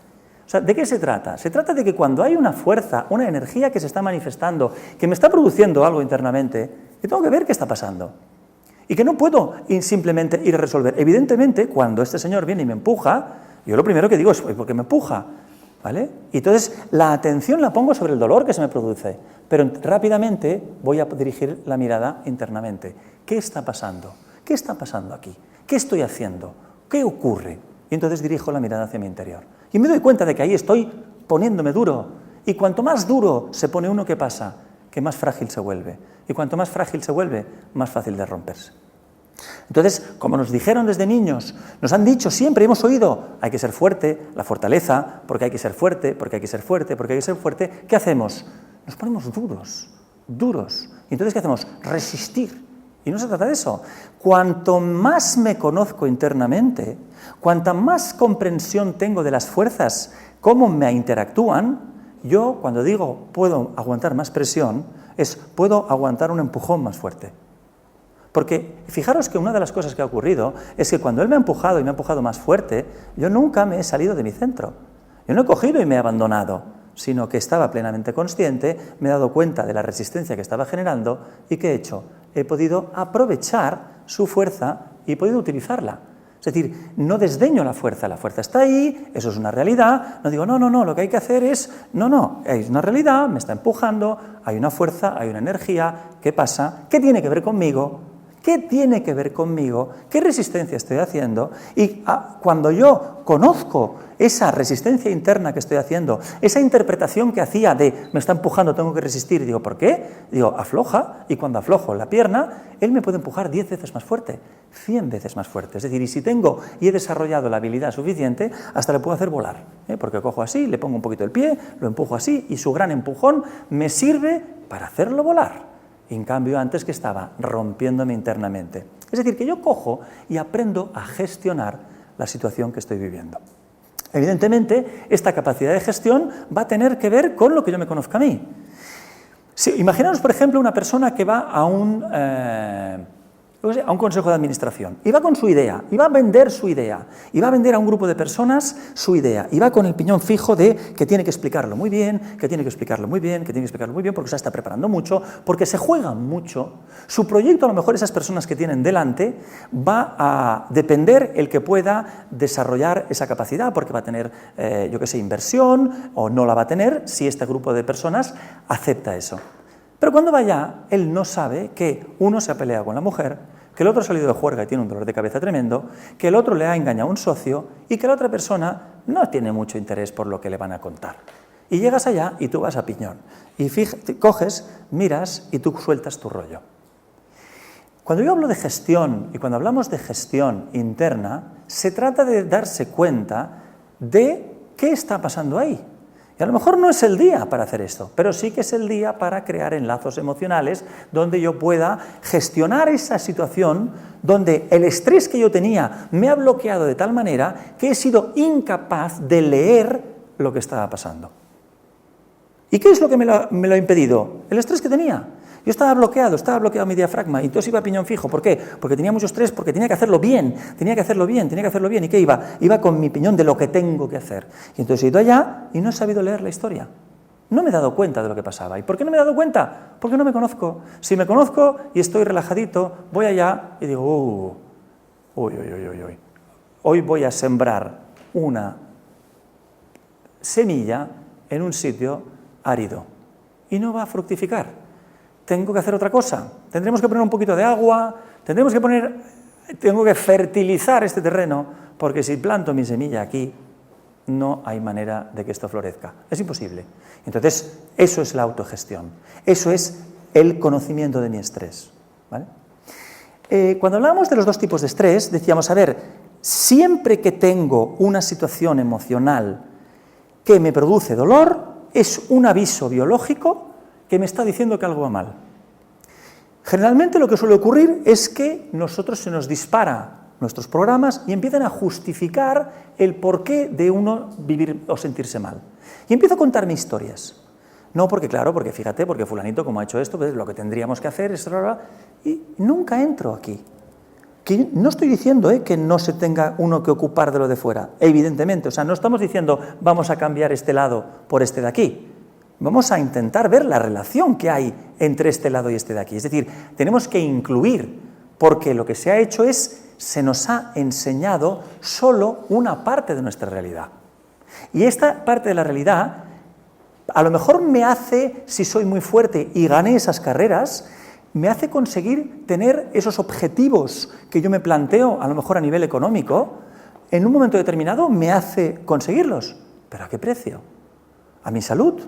O sea, ¿de qué se trata? Se trata de que cuando hay una fuerza, una energía que se está manifestando, que me está produciendo algo internamente, yo tengo que ver qué está pasando. Y que no puedo simplemente ir a resolver. Evidentemente, cuando este señor viene y me empuja, yo lo primero que digo es, ¿por qué me empuja? ¿Vale? Y entonces la atención la pongo sobre el dolor que se me produce, pero rápidamente voy a dirigir la mirada internamente. ¿Qué está pasando? ¿Qué está pasando aquí? ¿Qué estoy haciendo? ¿Qué ocurre? Y entonces dirijo la mirada hacia mi interior. Y me doy cuenta de que ahí estoy poniéndome duro. Y cuanto más duro se pone uno, ¿qué pasa? Que más frágil se vuelve. Y cuanto más frágil se vuelve, más fácil de romperse. Entonces, como nos dijeron desde niños, nos han dicho siempre, hemos oído, hay que ser fuerte, la fortaleza, porque hay que ser fuerte, ¿qué hacemos? Nos ponemos duros. ¿Y entonces qué hacemos? Resistir. Y no se trata de eso. Cuanto más me conozco internamente, cuanta más comprensión tengo de las fuerzas, cómo me interactúan, yo cuando digo puedo aguantar más presión, puedo aguantar un empujón más fuerte. Porque fijaros que una de las cosas que ha ocurrido es que cuando él me ha empujado y me ha empujado más fuerte, yo nunca me he salido de mi centro. Yo no he cogido y me he abandonado, sino que estaba plenamente consciente, me he dado cuenta de la resistencia que estaba generando y ¿qué he hecho? he podido aprovechar su fuerza y he podido utilizarla. Es decir, no desdeño la fuerza está ahí, eso es una realidad, no digo, no, lo que hay que hacer es, no, es una realidad, me está empujando, hay una fuerza, hay una energía, ¿qué pasa? ¿Qué tiene que ver conmigo? ¿Qué tiene que ver conmigo? ¿Qué resistencia estoy haciendo? Y cuando yo conozco esa resistencia interna que estoy haciendo, esa interpretación que hacía de me está empujando, tengo que resistir, y digo, ¿por qué? Digo, afloja, y cuando aflojo la pierna, él me puede empujar 10 veces más fuerte, 100 veces más fuerte. Es decir, y si tengo y he desarrollado la habilidad suficiente, hasta le puedo hacer volar, porque cojo así, le pongo un poquito el pie, lo empujo así, y su gran empujón me sirve para hacerlo volar. En cambio, antes que estaba rompiéndome internamente. Es decir, que yo cojo y aprendo a gestionar la situación que estoy viviendo. Evidentemente, esta capacidad de gestión va a tener que ver con lo que yo me conozca a mí. Imaginaos, por ejemplo, una persona que va a un consejo de administración y va con su idea, y va a vender su idea, y va a vender a un grupo de personas su idea, y va con el piñón fijo de que tiene que explicarlo muy bien, que tiene que explicarlo muy bien, que tiene que explicarlo muy bien, porque se está preparando mucho, porque se juega mucho. Su proyecto, a lo mejor esas personas que tienen delante, va a depender el que pueda desarrollar esa capacidad, porque va a tener, inversión, o no la va a tener si este grupo de personas acepta eso. Pero cuando vaya, él no sabe que uno se ha peleado con la mujer, que el otro ha salido de juerga y tiene un dolor de cabeza tremendo, que el otro le ha engañado a un socio y que la otra persona no tiene mucho interés por lo que le van a contar. Y llegas allá y tú vas a piñón. Y coges, miras y tú sueltas tu rollo. Cuando yo hablo de gestión y cuando hablamos de gestión interna, se trata de darse cuenta de qué está pasando ahí. Y a lo mejor no es el día para hacer esto, pero sí que es el día para crear enlazos emocionales donde yo pueda gestionar esa situación donde el estrés que yo tenía me ha bloqueado de tal manera que he sido incapaz de leer lo que estaba pasando. ¿Y qué es lo que me lo ha impedido? El estrés que tenía. Yo estaba bloqueado mi diafragma y entonces iba a piñón fijo. ¿Por qué? Porque tenía mucho estrés, porque tenía que hacerlo bien. ¿Y qué iba? Iba con mi piñón de lo que tengo que hacer. Y entonces he ido allá y no he sabido leer la historia. No me he dado cuenta de lo que pasaba. ¿Y por qué no me he dado cuenta? Porque no me conozco. Si me conozco y estoy relajadito, voy allá y digo, hoy voy a sembrar una semilla en un sitio árido y no va a fructificar. Tengo que hacer otra cosa, tendremos que poner un poquito de agua, tengo que fertilizar este terreno, porque si planto mi semilla aquí, no hay manera de que esto florezca, es imposible. Entonces, eso es la autogestión, eso es el conocimiento de mi estrés, ¿vale? Cuando hablábamos de los dos tipos de estrés, decíamos, a ver, siempre que tengo una situación emocional que me produce dolor, es un aviso biológico que me está diciendo que algo va mal. Generalmente lo que suele ocurrir es que nosotros se nos dispara nuestros programas y empiezan a justificar el porqué de uno vivir o sentirse mal. Y empiezo a contarme historias. No porque, claro, porque fíjate, porque fulanito como ha hecho esto, pues lo que tendríamos que hacer es... Y nunca entro aquí. Que no estoy diciendo que no se tenga uno que ocupar de lo de fuera, evidentemente. O sea, no estamos diciendo vamos a cambiar este lado por este de aquí. Vamos a intentar ver la relación que hay entre este lado y este de aquí. Es decir, tenemos que incluir, porque lo que se ha hecho se nos ha enseñado solo una parte de nuestra realidad. Y esta parte de la realidad, a lo mejor me hace, si soy muy fuerte y gané esas carreras, me hace conseguir tener esos objetivos que yo me planteo, a lo mejor a nivel económico, en un momento determinado me hace conseguirlos. ¿Pero a qué precio? ¿A mi salud?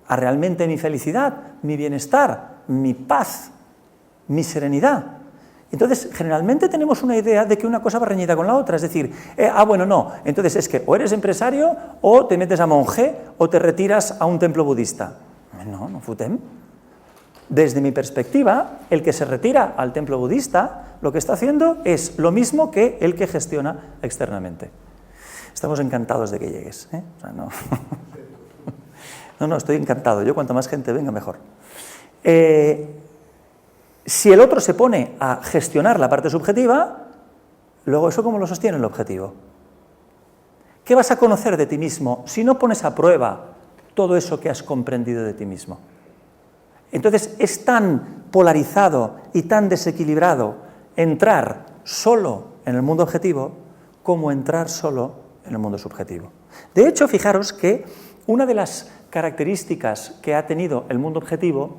¿A realmente mi felicidad, mi bienestar, mi paz, mi serenidad? Entonces, generalmente tenemos una idea de que una cosa va reñida con la otra, es decir, no, entonces es que o eres empresario o te metes a monje o te retiras a un templo budista. No fotem. Desde mi perspectiva, el que se retira al templo budista, lo que está haciendo es lo mismo que el que gestiona externamente. Estamos encantados de que llegues, ¿eh? O sea, no... No, estoy encantado. Yo cuanto más gente venga, mejor. Si el otro se pone a gestionar la parte subjetiva, luego eso ¿cómo lo sostiene el objetivo? ¿Qué vas a conocer de ti mismo si no pones a prueba todo eso que has comprendido de ti mismo? Entonces es tan polarizado y tan desequilibrado entrar solo en el mundo objetivo como entrar solo en el mundo subjetivo. De hecho, fijaros que una de las características que ha tenido el mundo objetivo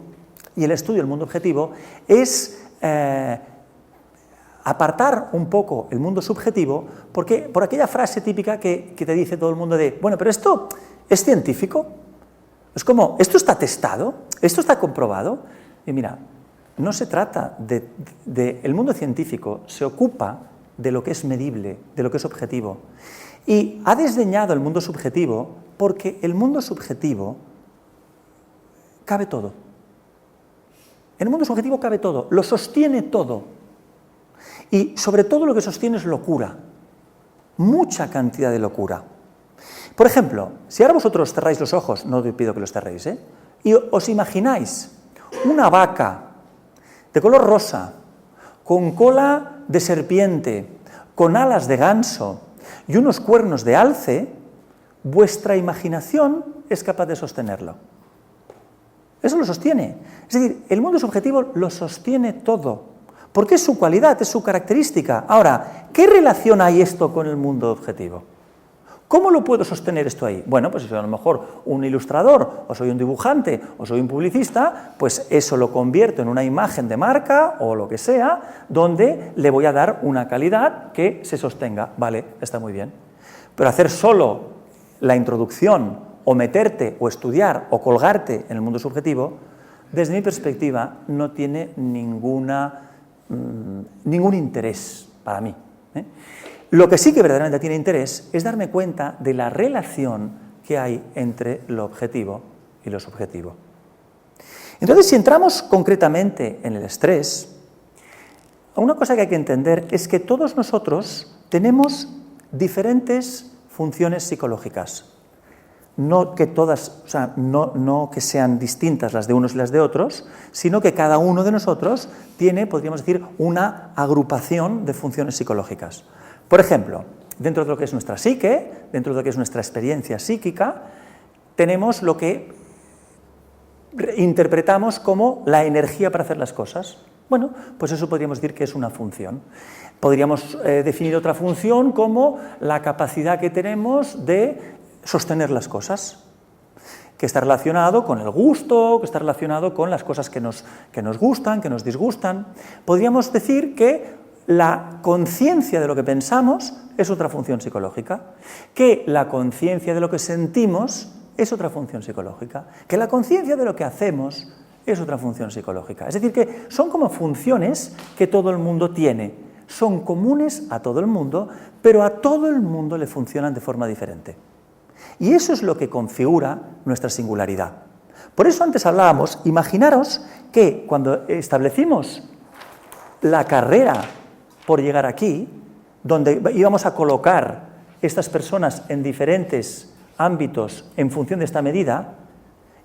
y el estudio del mundo objetivo es apartar un poco el mundo subjetivo por aquella frase típica que te dice todo el mundo de, bueno, pero esto es científico, es como, ¿esto está testado? ¿Esto está comprobado? Y mira, no se trata el mundo científico se ocupa de lo que es medible, de lo que es objetivo. Y ha desdeñado el mundo subjetivo porque el mundo subjetivo cabe todo. En el mundo subjetivo cabe todo, lo sostiene todo. Y sobre todo lo que sostiene es locura, mucha cantidad de locura. Por ejemplo, si ahora vosotros cerráis los ojos, no os pido que los cerréis, y os imagináis una vaca de color rosa, con cola de serpiente, con alas de ganso y unos cuernos de alce, vuestra imaginación es capaz de sostenerlo. Eso lo sostiene. Es decir, el mundo subjetivo lo sostiene todo, porque es su cualidad, es su característica. Ahora, ¿qué relación hay esto con el mundo objetivo? ¿Cómo lo puedo sostener esto ahí? Bueno, pues si soy a lo mejor un ilustrador, o soy un dibujante, o soy un publicista, pues eso lo convierto en una imagen de marca, o lo que sea, donde le voy a dar una calidad que se sostenga. Vale, está muy bien. Pero hacer solo la introducción, o meterte, o estudiar, o colgarte en el mundo subjetivo, desde mi perspectiva, no tiene ningún interés para mí. Lo que sí que verdaderamente tiene interés es darme cuenta de la relación que hay entre lo objetivo y lo subjetivo. Entonces, si entramos concretamente en el estrés, una cosa que hay que entender es que todos nosotros tenemos diferentes funciones psicológicas. No que todas, o sea, no que sean distintas las de unos y las de otros, sino que cada uno de nosotros tiene, podríamos decir, una agrupación de funciones psicológicas. Por ejemplo, dentro de lo que es nuestra psique, dentro de lo que es nuestra experiencia psíquica, tenemos lo que interpretamos como la energía para hacer las cosas. Bueno, pues eso podríamos decir que es una función. Podríamos definir otra función como la capacidad que tenemos de sostener las cosas, que está relacionado con el gusto, que está relacionado con las cosas que nos gustan, que nos disgustan. Podríamos decir que la conciencia de lo que pensamos es otra función psicológica, que la conciencia de lo que sentimos es otra función psicológica, que la conciencia de lo que hacemos es otra función psicológica. Es decir, que son como funciones que todo el mundo tiene, son comunes a todo el mundo, pero a todo el mundo le funcionan de forma diferente. Y eso es lo que configura nuestra singularidad. Por eso antes hablábamos, imaginaros que cuando establecimos la carrera por llegar aquí, donde íbamos a colocar estas personas en diferentes ámbitos en función de esta medida,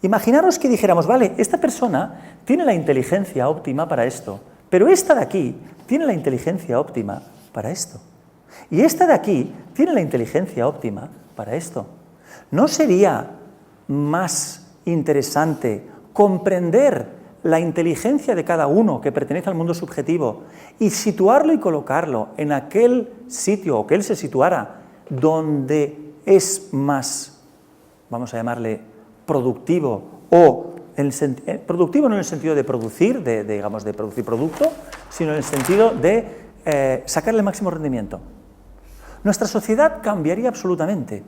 imaginaros que dijéramos, vale, esta persona tiene la inteligencia óptima para esto, pero esta de aquí tiene la inteligencia óptima para esto. Y esta de aquí tiene la inteligencia óptima para esto. ¿No sería más interesante comprender la inteligencia de cada uno que pertenece al mundo subjetivo y situarlo y colocarlo en aquel sitio, o que él se situara, donde es más, vamos a llamarle, productivo, o productivo no en el sentido de producir, digamos, de producir producto, sino en el sentido de sacarle el máximo rendimiento? Nuestra sociedad cambiaría absolutamente.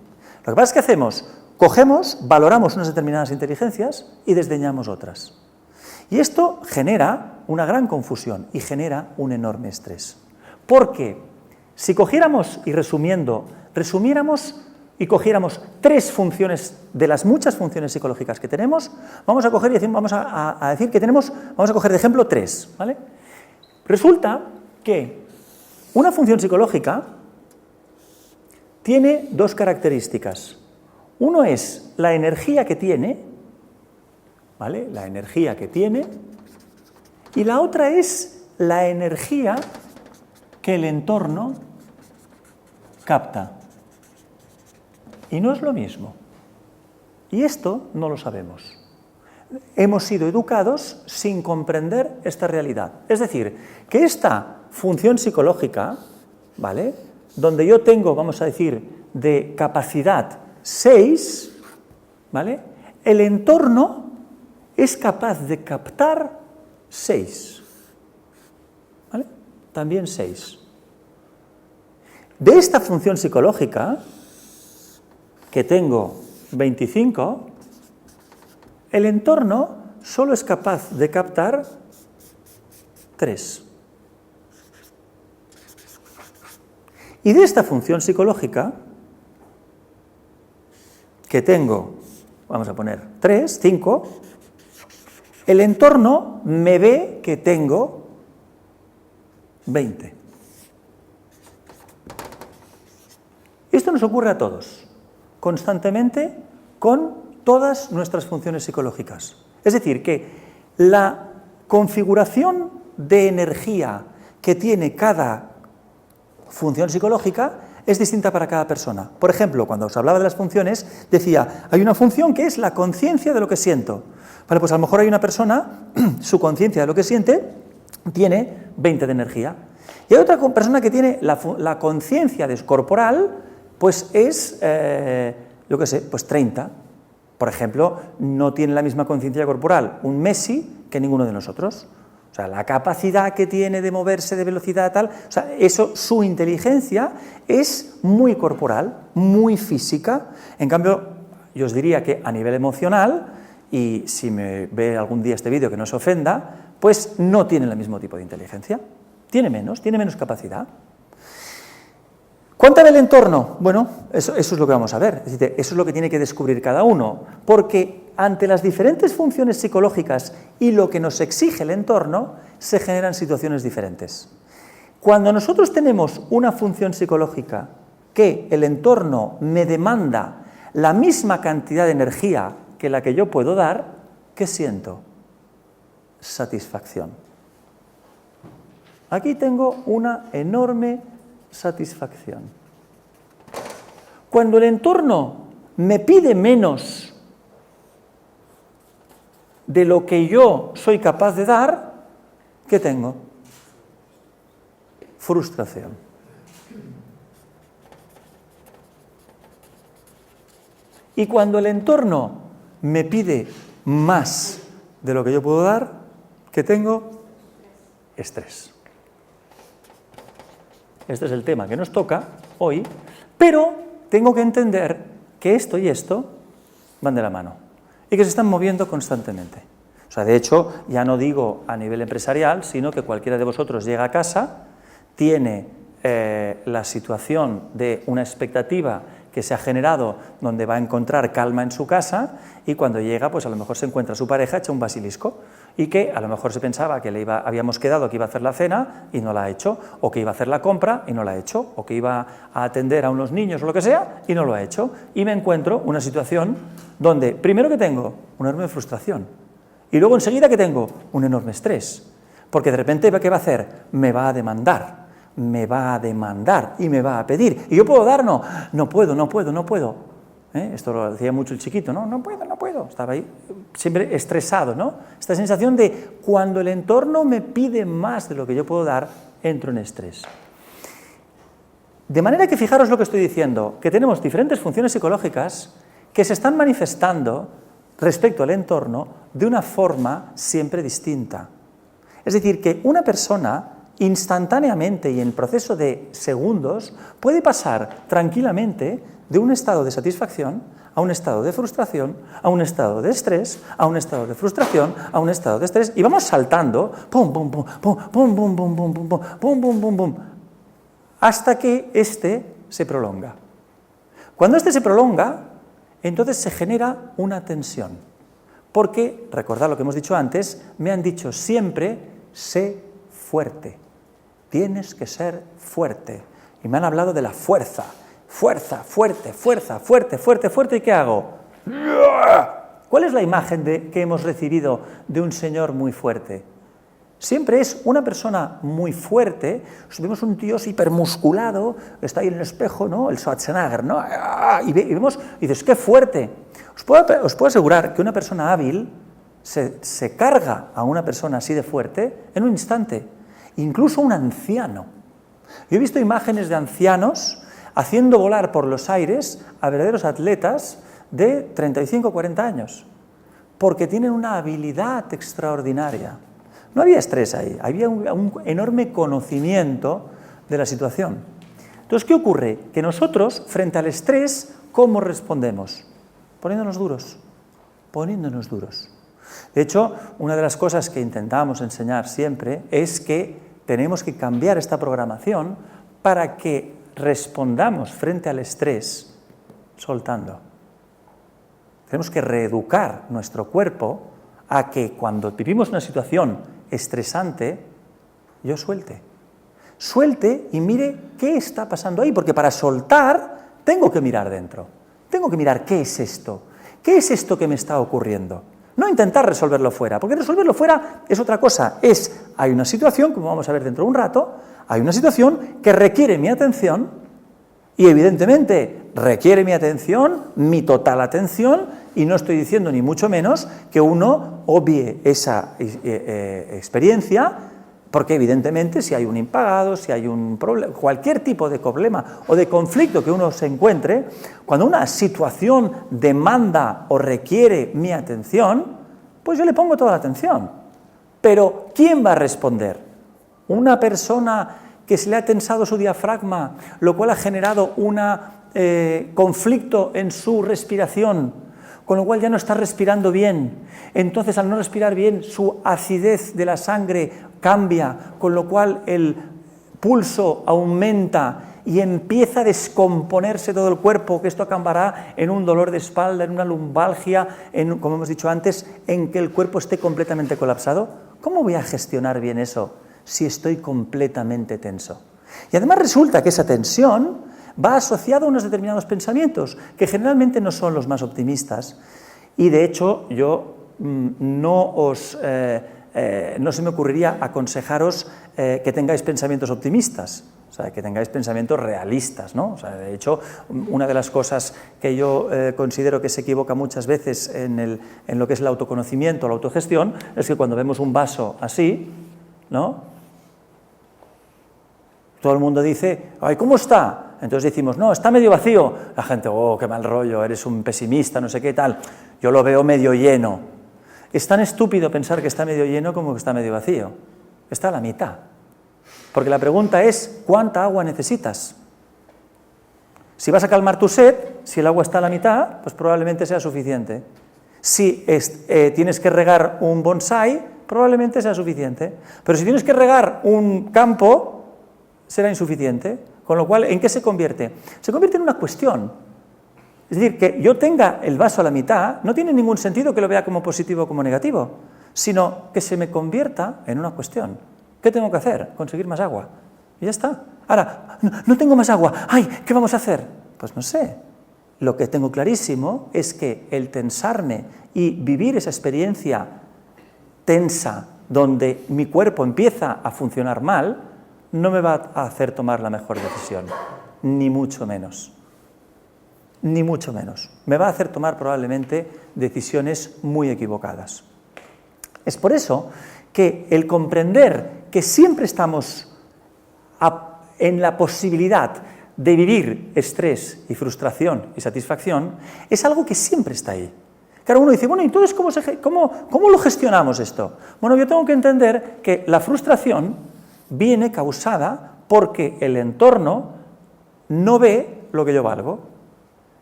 Lo que pasa es que hacemos, cogemos, valoramos unas determinadas inteligencias y desdeñamos otras. Y esto genera una gran confusión y genera un enorme estrés. Porque si cogiéramos y resumiéramos y cogiéramos 3 funciones de las muchas funciones psicológicas que tenemos, vamos a coger y vamos a decir que tenemos, vamos a coger de ejemplo 3, ¿vale? Resulta que una función psicológica tiene 2 características. Uno es la energía que tiene, ¿vale? La energía que tiene, y la otra es la energía que el entorno capta. Y no es lo mismo. Y esto no lo sabemos. hemos sido educados sin comprender esta realidad. Es decir, que esta función psicológica, ¿vale?, donde yo tengo, vamos a decir, de capacidad 6, ¿vale?, el entorno es capaz de captar 6, ¿vale?, también 6. De esta función psicológica, que tengo 25, el entorno solo es capaz de captar 3. Y de esta función psicológica, que tengo, vamos a poner 3, 5, el entorno me ve que tengo 20. Esto nos ocurre a todos, constantemente, con todas nuestras funciones psicológicas. Es decir, que la configuración de energía que tiene cada función psicológica es distinta para cada persona. Por ejemplo, cuando os hablaba de las funciones, decía, hay una función que es la conciencia de lo que siento. Vale, pues a lo mejor hay una persona, su conciencia de lo que siente, tiene 20 de energía. Y hay otra persona que tiene la conciencia corporal, pues es, yo qué sé, pues 30. Por ejemplo, no tiene la misma conciencia corporal un Messi que ninguno de nosotros. O sea, la capacidad que tiene de moverse, de velocidad, tal, o sea, eso, su inteligencia es muy corporal, muy física. En cambio, yo os diría que a nivel emocional, y si me ve algún día este vídeo que no se ofenda, pues no tiene el mismo tipo de inteligencia. Tiene menos capacidad. ¿Cuánta del entorno? Bueno, eso es lo que vamos a ver. Es decir, eso es lo que tiene que descubrir cada uno, porque ante las diferentes funciones psicológicas y lo que nos exige el entorno, se generan situaciones diferentes. Cuando nosotros tenemos una función psicológica que el entorno me demanda la misma cantidad de energía que la que yo puedo dar, ¿qué siento? Satisfacción. Aquí tengo una enorme satisfacción. Cuando el entorno me pide menos de lo que yo soy capaz de dar, ¿qué tengo? Frustración. Y cuando el entorno me pide más de lo que yo puedo dar, ¿qué tengo? Estrés. Este es el tema que nos toca hoy, pero tengo que entender que esto y esto van de la mano y que se están moviendo constantemente. O sea, de hecho, ya no digo a nivel empresarial, sino que cualquiera de vosotros llega a casa, tiene la situación de una expectativa que se ha generado donde va a encontrar calma en su casa y cuando llega, pues a lo mejor se encuentra a su pareja hecha un basilisco y que a lo mejor se pensaba que habíamos quedado que iba a hacer la cena y no la ha hecho, o que iba a hacer la compra y no la ha hecho, o que iba a atender a unos niños o lo que sea y no lo ha hecho. Y me encuentro una situación donde primero que tengo una enorme frustración y luego enseguida que tengo un enorme estrés, porque de repente, ¿qué va a hacer? Me va a demandar y me va a pedir. ¿Y yo puedo dar? No puedo. Esto lo decía mucho el chiquito, no puedo. Estaba ahí siempre estresado, ¿no? Esta sensación de cuando el entorno me pide más de lo que yo puedo dar, entro en estrés. De manera que fijaros lo que estoy diciendo, que tenemos diferentes funciones psicológicas que se están manifestando respecto al entorno de una forma siempre distinta. Es decir, que una persona instantáneamente y en proceso de segundos puede pasar tranquilamente de un estado de satisfacción a un estado de frustración, a un estado de estrés, a un estado de frustración, a un estado de estrés, y vamos saltando, pum, pum, pum, pum, pum, pum, pum, pum, pum, pum, pum, pum, pum, hasta que este se prolonga. Cuando este se prolonga, entonces se genera una tensión, porque, recordad lo que hemos dicho antes, me han dicho siempre, sé fuerte, tienes que ser fuerte, y me han hablado de la fuerza, fuerte, ¿y qué hago? ¿Cuál es la imagen que hemos recibido de un señor muy fuerte? Siempre es una persona muy fuerte, vemos un tío hipermusculado, está ahí en el espejo, ¿no? El Schwarzenegger, ¿no? Y vemos, y dices, ¡qué fuerte! Os puedo asegurar que una persona hábil se carga a una persona así de fuerte en un instante, incluso un anciano. Yo he visto imágenes de ancianos haciendo volar por los aires a verdaderos atletas de 35 o 40 años, porque tienen una habilidad extraordinaria. No había estrés ahí, había un enorme conocimiento de la situación. Entonces, ¿qué ocurre? Que nosotros, frente al estrés, ¿cómo respondemos? Poniéndonos duros, poniéndonos duros. De hecho, una de las cosas que intentamos enseñar siempre es que tenemos que cambiar esta programación para que respondamos frente al estrés soltando. Tenemos que reeducar nuestro cuerpo a que cuando vivimos una situación estresante, yo suelte y mire qué está pasando ahí, porque para soltar tengo que mirar dentro, tengo que mirar qué es esto que me está ocurriendo. No intentar resolverlo fuera, porque resolverlo fuera es otra cosa, hay una situación, como vamos a ver dentro de un rato, hay una situación que requiere mi atención y evidentemente requiere mi atención, mi total atención, y no estoy diciendo ni mucho menos que uno obvie esa experiencia, porque evidentemente si hay un impagado, si hay un problema, cualquier tipo de problema o de conflicto que uno se encuentre, cuando una situación demanda o requiere mi atención, pues yo le pongo toda la atención. Pero ¿quién va a responder? ¿Una persona que se le ha tensado su diafragma, lo cual ha generado un conflicto en su respiración, con lo cual ya no está respirando bien? Entonces, al no respirar bien, su acidez de la sangre cambia, con lo cual el pulso aumenta y empieza a descomponerse todo el cuerpo, que esto acabará en un dolor de espalda, en una lumbalgia, como hemos dicho antes, en que el cuerpo esté completamente colapsado. ¿Cómo voy a gestionar bien eso si estoy completamente tenso? Y además resulta que esa tensión va asociada a unos determinados pensamientos, que generalmente no son los más optimistas. Y de hecho, yo no se me ocurriría aconsejaros que tengáis pensamientos optimistas, o sea, que tengáis pensamientos realistas, ¿no? O sea, de hecho, una de las cosas que yo considero que se equivoca muchas veces en lo que es el autoconocimiento, la autogestión, es que cuando vemos un vaso así, ¿no?, todo el mundo dice, ¡ay, cómo está! Entonces decimos, no, está medio vacío. La gente, oh, qué mal rollo, eres un pesimista, no sé qué tal. Yo lo veo medio lleno. Es tan estúpido pensar que está medio lleno como que está medio vacío. Está a la mitad. Porque la pregunta es, ¿cuánta agua necesitas? Si vas a calmar tu sed, si el agua está a la mitad, pues probablemente sea suficiente. Si tienes que regar un bonsái, probablemente sea suficiente. Pero si tienes que regar un campo, será insuficiente. Con lo cual, ¿en qué se convierte? Se convierte en una cuestión. Es decir, que yo tenga el vaso a la mitad no tiene ningún sentido que lo vea como positivo o como negativo, sino que se me convierta en una cuestión. ¿Qué tengo que hacer? Conseguir más agua. Y ya está. Ahora, no tengo más agua. ¡Ay! ¿Qué vamos a hacer? Pues no sé. Lo que tengo clarísimo es que el tensarme y vivir esa experiencia tensa, donde mi cuerpo empieza a funcionar mal, no me va a hacer tomar la mejor decisión, ni mucho menos. Ni mucho menos. Me va a hacer tomar probablemente decisiones muy equivocadas. Es por eso que el comprender que siempre estamos en la posibilidad de vivir estrés y frustración y satisfacción es algo que siempre está ahí. Claro, uno dice, bueno, entonces, ¿cómo lo gestionamos esto? Bueno, yo tengo que entender que la frustración viene causada porque el entorno no ve lo que yo valgo.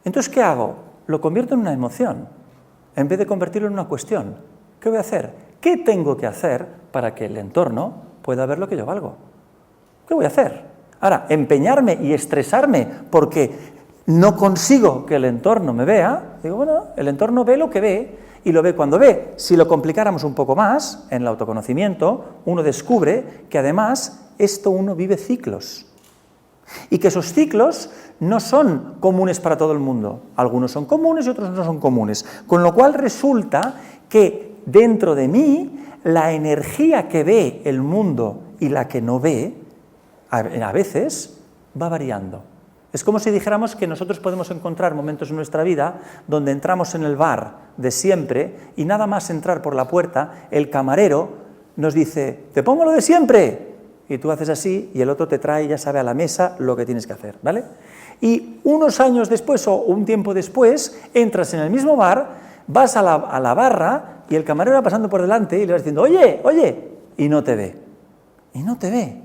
Entonces, ¿qué hago? Lo convierto en una emoción, en vez de convertirlo en una cuestión. ¿Qué voy a hacer? ¿Qué tengo que hacer para que el entorno pueda ver lo que yo valgo? ¿Qué voy a hacer? Ahora, empeñarme y estresarme porque no consigo que el entorno me vea, digo, bueno, el entorno ve lo que ve, y lo ve cuando ve. Si lo complicáramos un poco más, en el autoconocimiento, uno descubre que además esto uno vive ciclos. Y que esos ciclos no son comunes para todo el mundo. Algunos son comunes y otros no son comunes. Con lo cual resulta que dentro de mí, la energía que ve el mundo y la que no ve, a veces va variando. Es como si dijéramos que nosotros podemos encontrar momentos en nuestra vida donde entramos en el bar de siempre y nada más entrar por la puerta, el camarero nos dice, te pongo lo de siempre, y tú haces así y el otro te trae, ya sabe, a la mesa lo que tienes que hacer, ¿vale? Y unos años después o un tiempo después entras en el mismo bar, vas a la barra y el camarero va pasando por delante y le vas diciendo, oye, oye, y no te ve, y no te ve.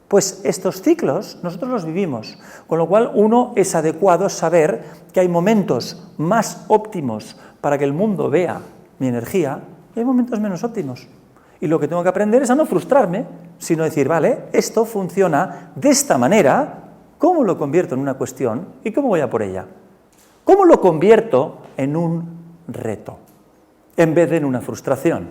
Pues estos ciclos nosotros los vivimos, con lo cual uno es adecuado saber que hay momentos más óptimos para que el mundo vea mi energía y hay momentos menos óptimos. Y lo que tengo que aprender es a no frustrarme, sino decir, vale, esto funciona de esta manera, ¿cómo lo convierto en una cuestión y cómo voy a por ella? ¿Cómo lo convierto en un reto en vez de en una frustración?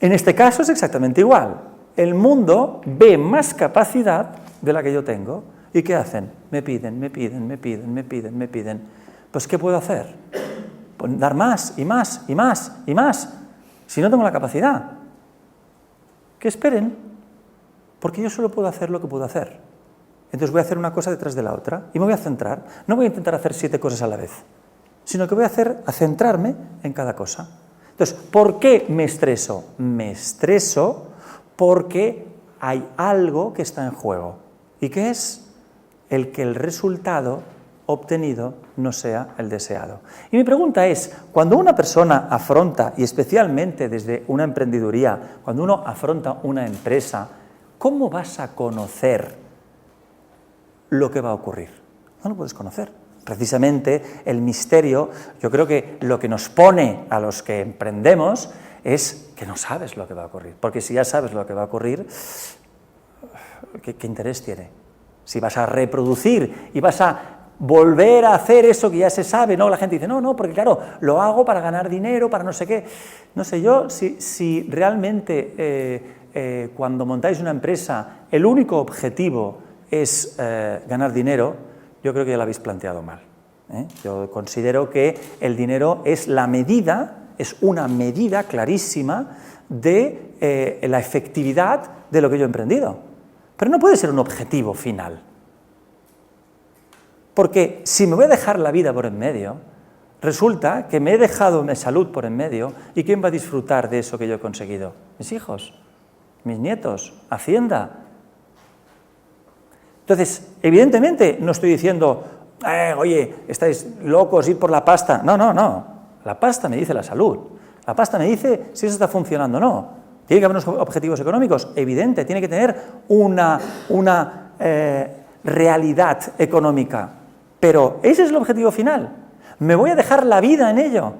En este caso es exactamente igual. El mundo ve más capacidad de la que yo tengo. ¿Y qué hacen? Me piden. Pues, ¿qué puedo hacer? Pues dar más y más y más y más. Si no tengo la capacidad. Que esperen, porque yo solo puedo hacer lo que puedo hacer. Entonces voy a hacer una cosa detrás de la otra y me voy a centrar. No voy a intentar hacer 7 cosas a la vez, sino que voy a centrarme en cada cosa. Entonces, ¿por qué me estreso? Me estreso porque hay algo que está en juego. ¿Y qué es? El que el resultado obtenido no sea el deseado. Y mi pregunta es, cuando una persona afronta, y especialmente desde una emprendeduría, cuando uno afronta una empresa, ¿cómo vas a conocer lo que va a ocurrir? No lo puedes conocer. Precisamente el misterio, yo creo que lo que nos pone a los que emprendemos es que no sabes lo que va a ocurrir, porque si ya sabes lo que va a ocurrir, ¿qué interés tiene? Si vas a reproducir y vas a volver a hacer eso que ya se sabe, ¿no? La gente dice, no, porque claro, lo hago para ganar dinero, para no sé qué. No sé yo si realmente cuando montáis una empresa el único objetivo es ganar dinero, yo creo que ya lo habéis planteado mal. Yo considero que el dinero es la medida, es una medida clarísima de la efectividad de lo que yo he emprendido. Pero no puede ser un objetivo final. Porque si me voy a dejar la vida por en medio, resulta que me he dejado mi salud por en medio, ¿y quién va a disfrutar de eso que yo he conseguido? Mis hijos, mis nietos, Hacienda. Entonces, evidentemente no estoy diciendo, oye, estáis locos, ir por la pasta. No. La pasta me dice la salud. La pasta me dice si eso está funcionando o no. ¿Tiene que haber unos objetivos económicos? Evidente, tiene que tener una realidad económica. Pero ese es el objetivo final. ¿Me voy a dejar la vida en ello?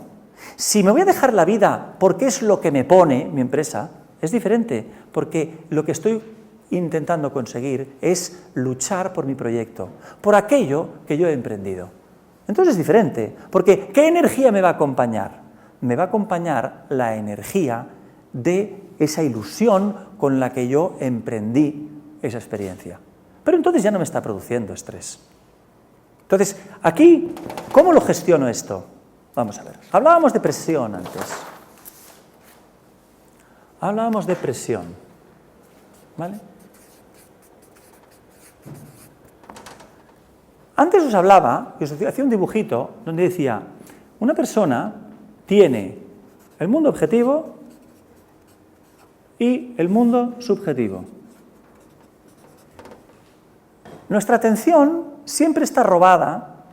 Si me voy a dejar la vida porque es lo que me pone mi empresa, es diferente, porque lo que estoy intentando conseguir es luchar por mi proyecto, por aquello que yo he emprendido. Entonces es diferente, porque ¿qué energía me va a acompañar? Me va a acompañar la energía de esa ilusión con la que yo emprendí esa experiencia. Pero entonces ya no me está produciendo estrés. Entonces, aquí, ¿cómo lo gestiono esto? Vamos a ver. Hablábamos de presión antes. Hablábamos de presión. ¿Vale? Antes os hablaba, y os hacía un dibujito donde decía, una persona tiene el mundo objetivo y el mundo subjetivo. Nuestra atención siempre está robada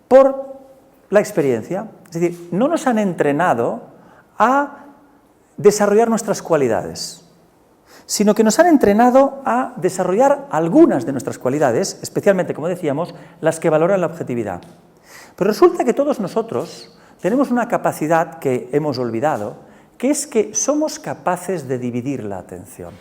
por la experiencia. Es decir, no nos han entrenado a desarrollar nuestras cualidades, sino que nos han entrenado a desarrollar algunas de nuestras cualidades, especialmente, como decíamos, las que valoran la objetividad. Pero resulta que todos nosotros tenemos una capacidad que hemos olvidado, que es que somos capaces de dividir la atención.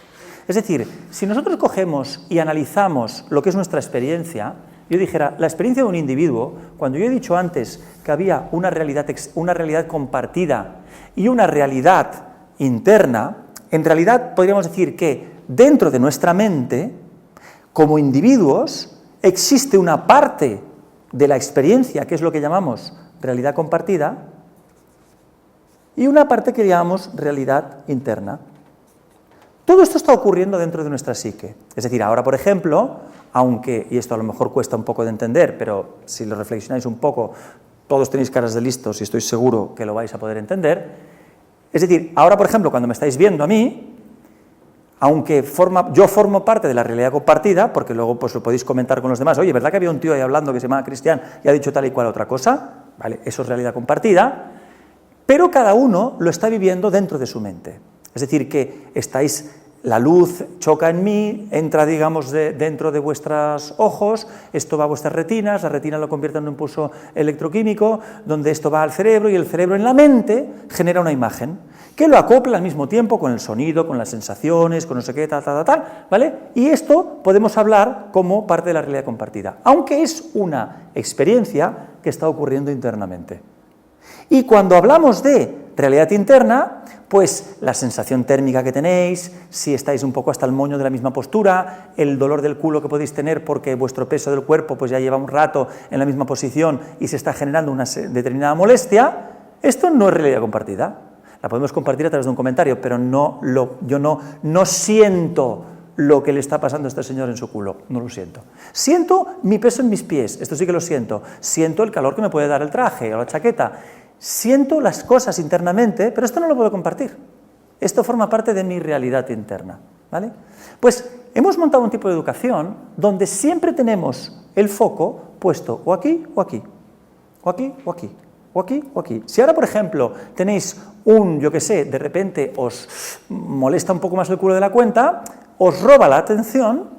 Es decir, si nosotros cogemos y analizamos lo que es nuestra experiencia, yo dijera, la experiencia de un individuo, cuando yo he dicho antes que había una realidad compartida y una realidad interna, en realidad podríamos decir que dentro de nuestra mente, como individuos, existe una parte de la experiencia, que es lo que llamamos realidad compartida, y una parte que llamamos realidad interna. Todo esto está ocurriendo dentro de nuestra psique. Es decir, ahora, por ejemplo, aunque, y esto a lo mejor cuesta un poco de entender, pero si lo reflexionáis un poco, todos tenéis caras de listos y estoy seguro que lo vais a poder entender. Es decir, ahora, por ejemplo, cuando me estáis viendo a mí, aunque yo formo parte de la realidad compartida, porque luego pues lo podéis comentar con los demás, oye, ¿verdad que había un tío ahí hablando que se llamaba Cristian y ha dicho tal y cual otra cosa? Vale, eso es realidad compartida, pero cada uno lo está viviendo dentro de su mente. Es decir, que la luz choca en mí, entra, digamos, dentro de vuestros ojos, esto va a vuestras retinas, la retina lo convierte en un impulso electroquímico, donde esto va al cerebro y el cerebro en la mente genera una imagen que lo acopla al mismo tiempo con el sonido, con las sensaciones, con no sé qué, tal, ¿vale? Y esto podemos hablar como parte de la realidad compartida, aunque es una experiencia que está ocurriendo internamente. Y cuando hablamos de realidad interna, pues la sensación térmica que tenéis, si estáis un poco hasta el moño de la misma postura, el dolor del culo que podéis tener porque vuestro peso del cuerpo pues ya lleva un rato en la misma posición y se está generando una determinada molestia, esto no es realidad compartida. La podemos compartir a través de un comentario, pero yo no siento lo que le está pasando a este señor en su culo, no lo siento. Siento mi peso en mis pies, esto sí que lo siento. Siento el calor que me puede dar el traje o la chaqueta. Siento las cosas internamente, pero esto no lo puedo compartir. Esto forma parte de mi realidad interna, ¿vale? Pues hemos montado un tipo de educación donde siempre tenemos el foco puesto o aquí o aquí, o aquí o aquí, o aquí o aquí. Si ahora, por ejemplo, tenéis yo qué sé, de repente os molesta un poco más el culo de la cuenta, os roba la atención,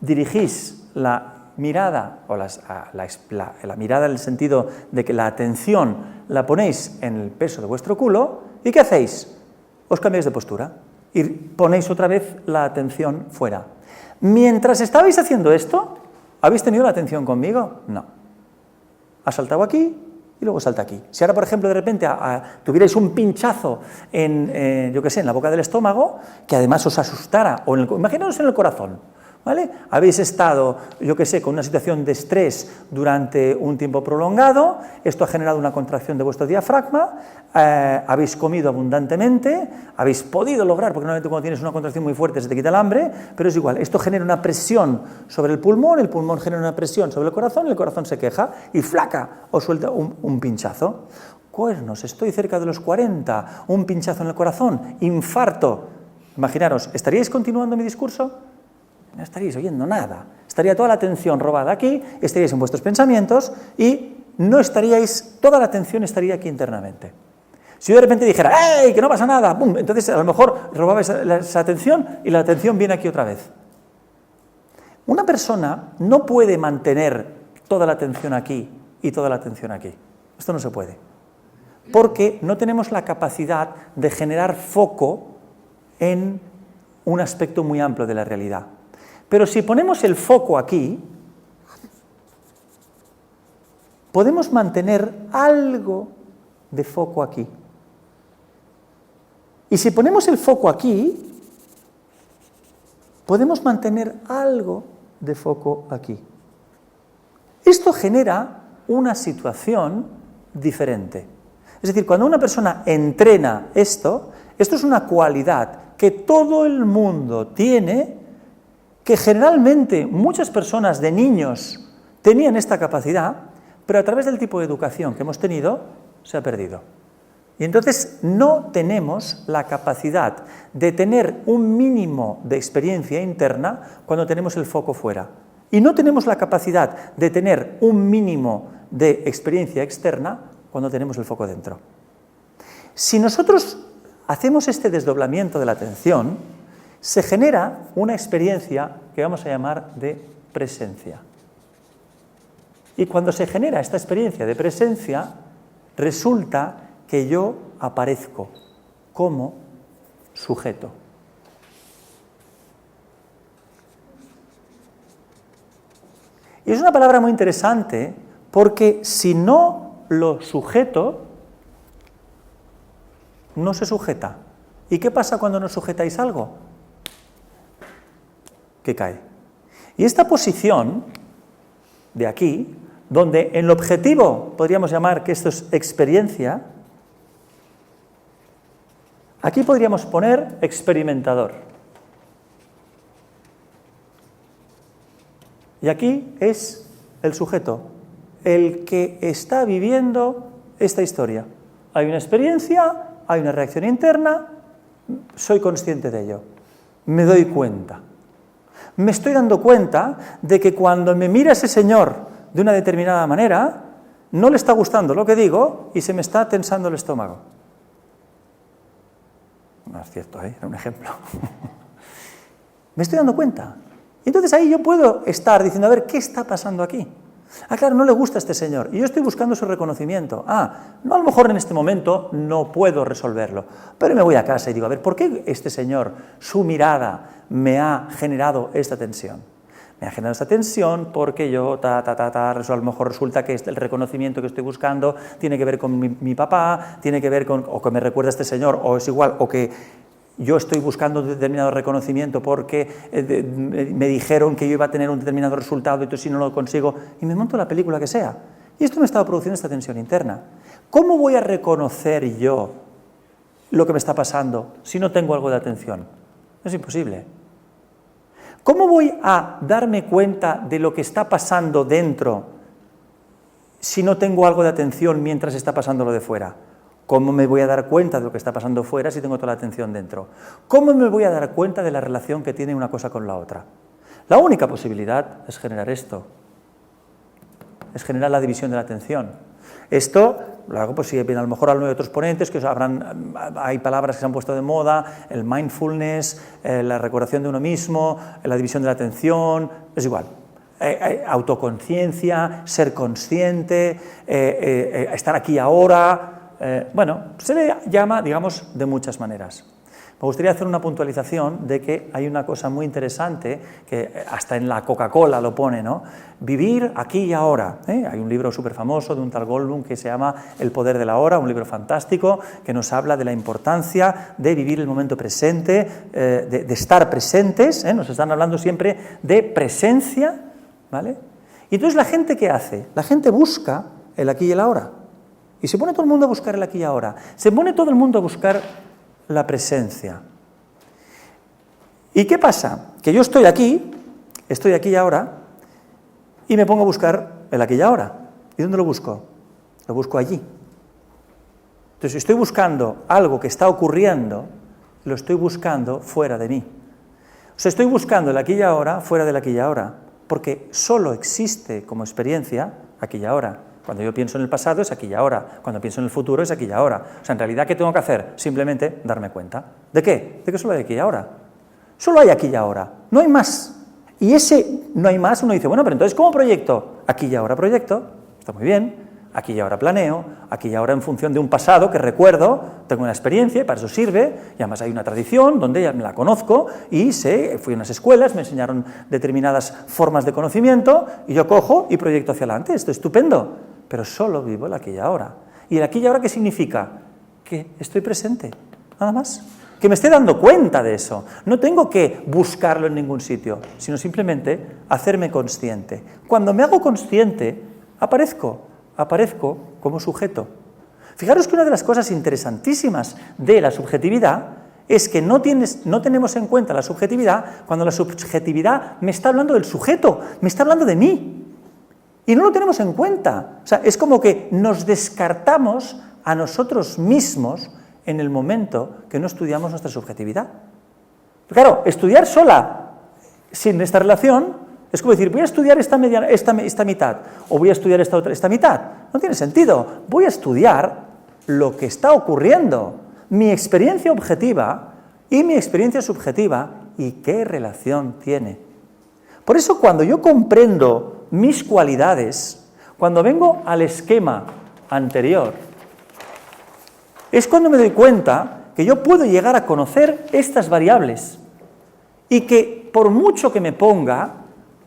dirigís la mirada, o la mirada en el sentido de que la atención la ponéis en el peso de vuestro culo, ¿y qué hacéis? Os cambiáis de postura y ponéis otra vez la atención fuera. Mientras estabais haciendo esto, ¿habéis tenido la atención conmigo? No. Ha saltado aquí y luego salta aquí. Si ahora, por ejemplo, de repente tuvierais un pinchazo en la boca del estómago, que además os asustara, imaginaos en el corazón, ¿vale? Habéis estado, con una situación de estrés durante un tiempo prolongado, esto ha generado una contracción de vuestro diafragma, habéis comido abundantemente, habéis podido lograr, porque normalmente cuando tienes una contracción muy fuerte se te quita el hambre, pero es igual, esto genera una presión sobre el pulmón genera una presión sobre el corazón se queja y flaca, os suelta un pinchazo. Cuernos, estoy cerca de los 40, un pinchazo en el corazón, infarto. Imaginaros, ¿estaríais continuando mi discurso? No estaríais oyendo nada, estaría toda la atención robada aquí, estaríais en vuestros pensamientos y toda la atención estaría aquí internamente. Si yo de repente dijera, ¡ey, que no pasa nada!, ¡pum!, entonces a lo mejor robabais esa atención y la atención viene aquí otra vez. Una persona no puede mantener toda la atención aquí y toda la atención aquí. Esto no se puede. Porque no tenemos la capacidad de generar foco en un aspecto muy amplio de la realidad. Pero si ponemos el foco aquí, podemos mantener algo de foco aquí. Y si ponemos el foco aquí, podemos mantener algo de foco aquí. Esto genera una situación diferente. Es decir, cuando una persona entrena esto es una cualidad que todo el mundo tiene, que generalmente muchas personas de niños tenían esta capacidad, pero a través del tipo de educación que hemos tenido, se ha perdido. Y entonces no tenemos la capacidad de tener un mínimo de experiencia interna cuando tenemos el foco fuera. Y no tenemos la capacidad de tener un mínimo de experiencia externa cuando tenemos el foco dentro. Si nosotros hacemos este desdoblamiento de la atención, se genera una experiencia que vamos a llamar de presencia. Y cuando se genera esta experiencia de presencia, resulta que yo aparezco como sujeto. Y es una palabra muy interesante porque si no lo sujeto, no se sujeta. ¿Y qué pasa cuando no sujetáis algo? Que cae. Y esta posición de aquí, donde en el objetivo podríamos llamar que esto es experiencia, aquí podríamos poner experimentador. Y aquí es el sujeto, el que está viviendo esta historia. Hay una experiencia, hay una reacción interna, soy consciente de ello, me doy cuenta. Me estoy dando cuenta de que cuando me mira ese señor de una determinada manera, no le está gustando lo que digo y se me está tensando el estómago. No es cierto, ¿eh? Era un ejemplo. Me estoy dando cuenta. Y entonces ahí yo puedo estar diciendo, a ver, ¿qué está pasando aquí? Ah, claro, no le gusta a este señor y yo estoy buscando su reconocimiento. No, a lo mejor en este momento no puedo resolverlo, pero me voy a casa y digo, a ver, ¿por qué este señor, su mirada, me ha generado esta tensión? Me ha generado esta tensión porque yo, a lo mejor resulta que el reconocimiento que estoy buscando tiene que ver con mi papá, tiene que ver con, o que me recuerda a este señor, o es igual, o que yo estoy buscando un determinado reconocimiento porque me dijeron que yo iba a tener un determinado resultado y entonces si no lo consigo, y me monto la película que sea. Y esto me estaba produciendo esta tensión interna. ¿Cómo voy a reconocer yo lo que me está pasando si no tengo algo de atención? Es imposible. ¿Cómo voy a darme cuenta de lo que está pasando dentro si no tengo algo de atención mientras está pasando lo de fuera? ¿Cómo me voy a dar cuenta de lo que está pasando fuera si tengo toda la atención dentro? ¿Cómo me voy a dar cuenta de la relación que tiene una cosa con la otra? La única posibilidad es generar esto, es generar la división de la atención. Esto lo hago, pues si bien a lo mejor hablo de otros ponentes, que hay palabras que se han puesto de moda, el mindfulness, la recordación de uno mismo, la división de la atención, es igual. Autoconciencia, ser consciente, estar aquí ahora. Bueno, se le llama, digamos, de muchas maneras. Me gustaría hacer una puntualización de que hay una cosa muy interesante, que hasta en la Coca-Cola lo pone, ¿no? Vivir aquí y ahora. Hay un libro súper famoso de un tal Goldblum que se llama El poder de la hora, un libro fantástico que nos habla de la importancia de vivir el momento presente, de estar presentes, nos están hablando siempre de presencia, ¿vale? Y entonces la gente, ¿qué hace? La gente busca el aquí y el ahora. Y se pone todo el mundo a buscar el aquí y ahora. Se pone todo el mundo a buscar la presencia. ¿Y qué pasa? Que yo estoy aquí y ahora, y me pongo a buscar el aquí y ahora. ¿Y dónde lo busco? Lo busco allí. Entonces, si estoy buscando algo que está ocurriendo, lo estoy buscando fuera de mí. O sea, estoy buscando el aquí y ahora fuera del aquí y ahora, porque solo existe como experiencia aquí y ahora. Cuando yo pienso en el pasado es aquí y ahora, cuando pienso en el futuro es aquí y ahora. O sea, en realidad, ¿qué tengo que hacer? Simplemente darme cuenta. ¿De qué? De que solo hay aquí y ahora. Solo hay aquí y ahora, no hay más. Y ese no hay más, uno dice, bueno, pero entonces, ¿cómo proyecto? Aquí y ahora proyecto, está muy bien. Aquí y ahora planeo, aquí y ahora en función de un pasado que recuerdo, tengo una experiencia y para eso sirve, y además hay una tradición donde ya me la conozco y fui a unas escuelas, me enseñaron determinadas formas de conocimiento y yo cojo y proyecto hacia adelante, esto es estupendo. Pero solo vivo el aquí y ahora. ¿Y el aquí y ahora qué significa? Que estoy presente, nada más. Que me esté dando cuenta de eso. No tengo que buscarlo en ningún sitio, sino simplemente hacerme consciente. Cuando me hago consciente, aparezco como sujeto. Fijaros que una de las cosas interesantísimas de la subjetividad es que no tenemos en cuenta la subjetividad cuando la subjetividad me está hablando del sujeto, me está hablando de mí. Y no lo tenemos en cuenta. O sea, es como que nos descartamos a nosotros mismos en el momento que no estudiamos nuestra subjetividad. Claro, estudiar sola, sin esta relación, es como decir, voy a estudiar esta mitad, o voy a estudiar esta mitad. No tiene sentido. Voy a estudiar lo que está ocurriendo, mi experiencia objetiva y mi experiencia subjetiva, y qué relación tiene. Por eso, cuando yo comprendo mis cualidades, cuando vengo al esquema anterior, es cuando me doy cuenta que yo puedo llegar a conocer estas variables y que por mucho que me ponga,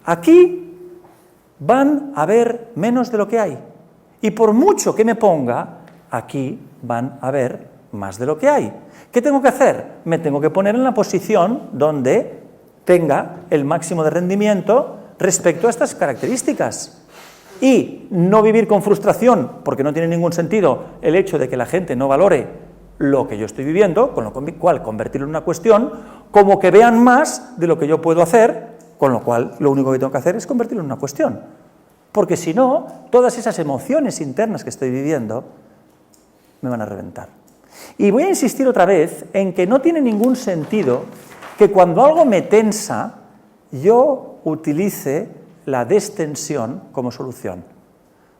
aquí van a haber menos de lo que hay. Y por mucho que me ponga, aquí van a haber más de lo que hay. ¿Qué tengo que hacer? Me tengo que poner en la posición donde tenga el máximo de rendimiento respecto a estas características. Y no vivir con frustración, porque no tiene ningún sentido el hecho de que la gente no valore lo que yo estoy viviendo, con lo cual convertirlo en una cuestión, como que vean más de lo que yo puedo hacer con lo cual lo único que tengo que hacer es convertirlo en una cuestión. Porque si no, todas esas emociones internas que estoy viviendo me van a reventar. Y voy a insistir otra vez en que no tiene ningún sentido que cuando algo me tensa, yo utilice la destensión como solución.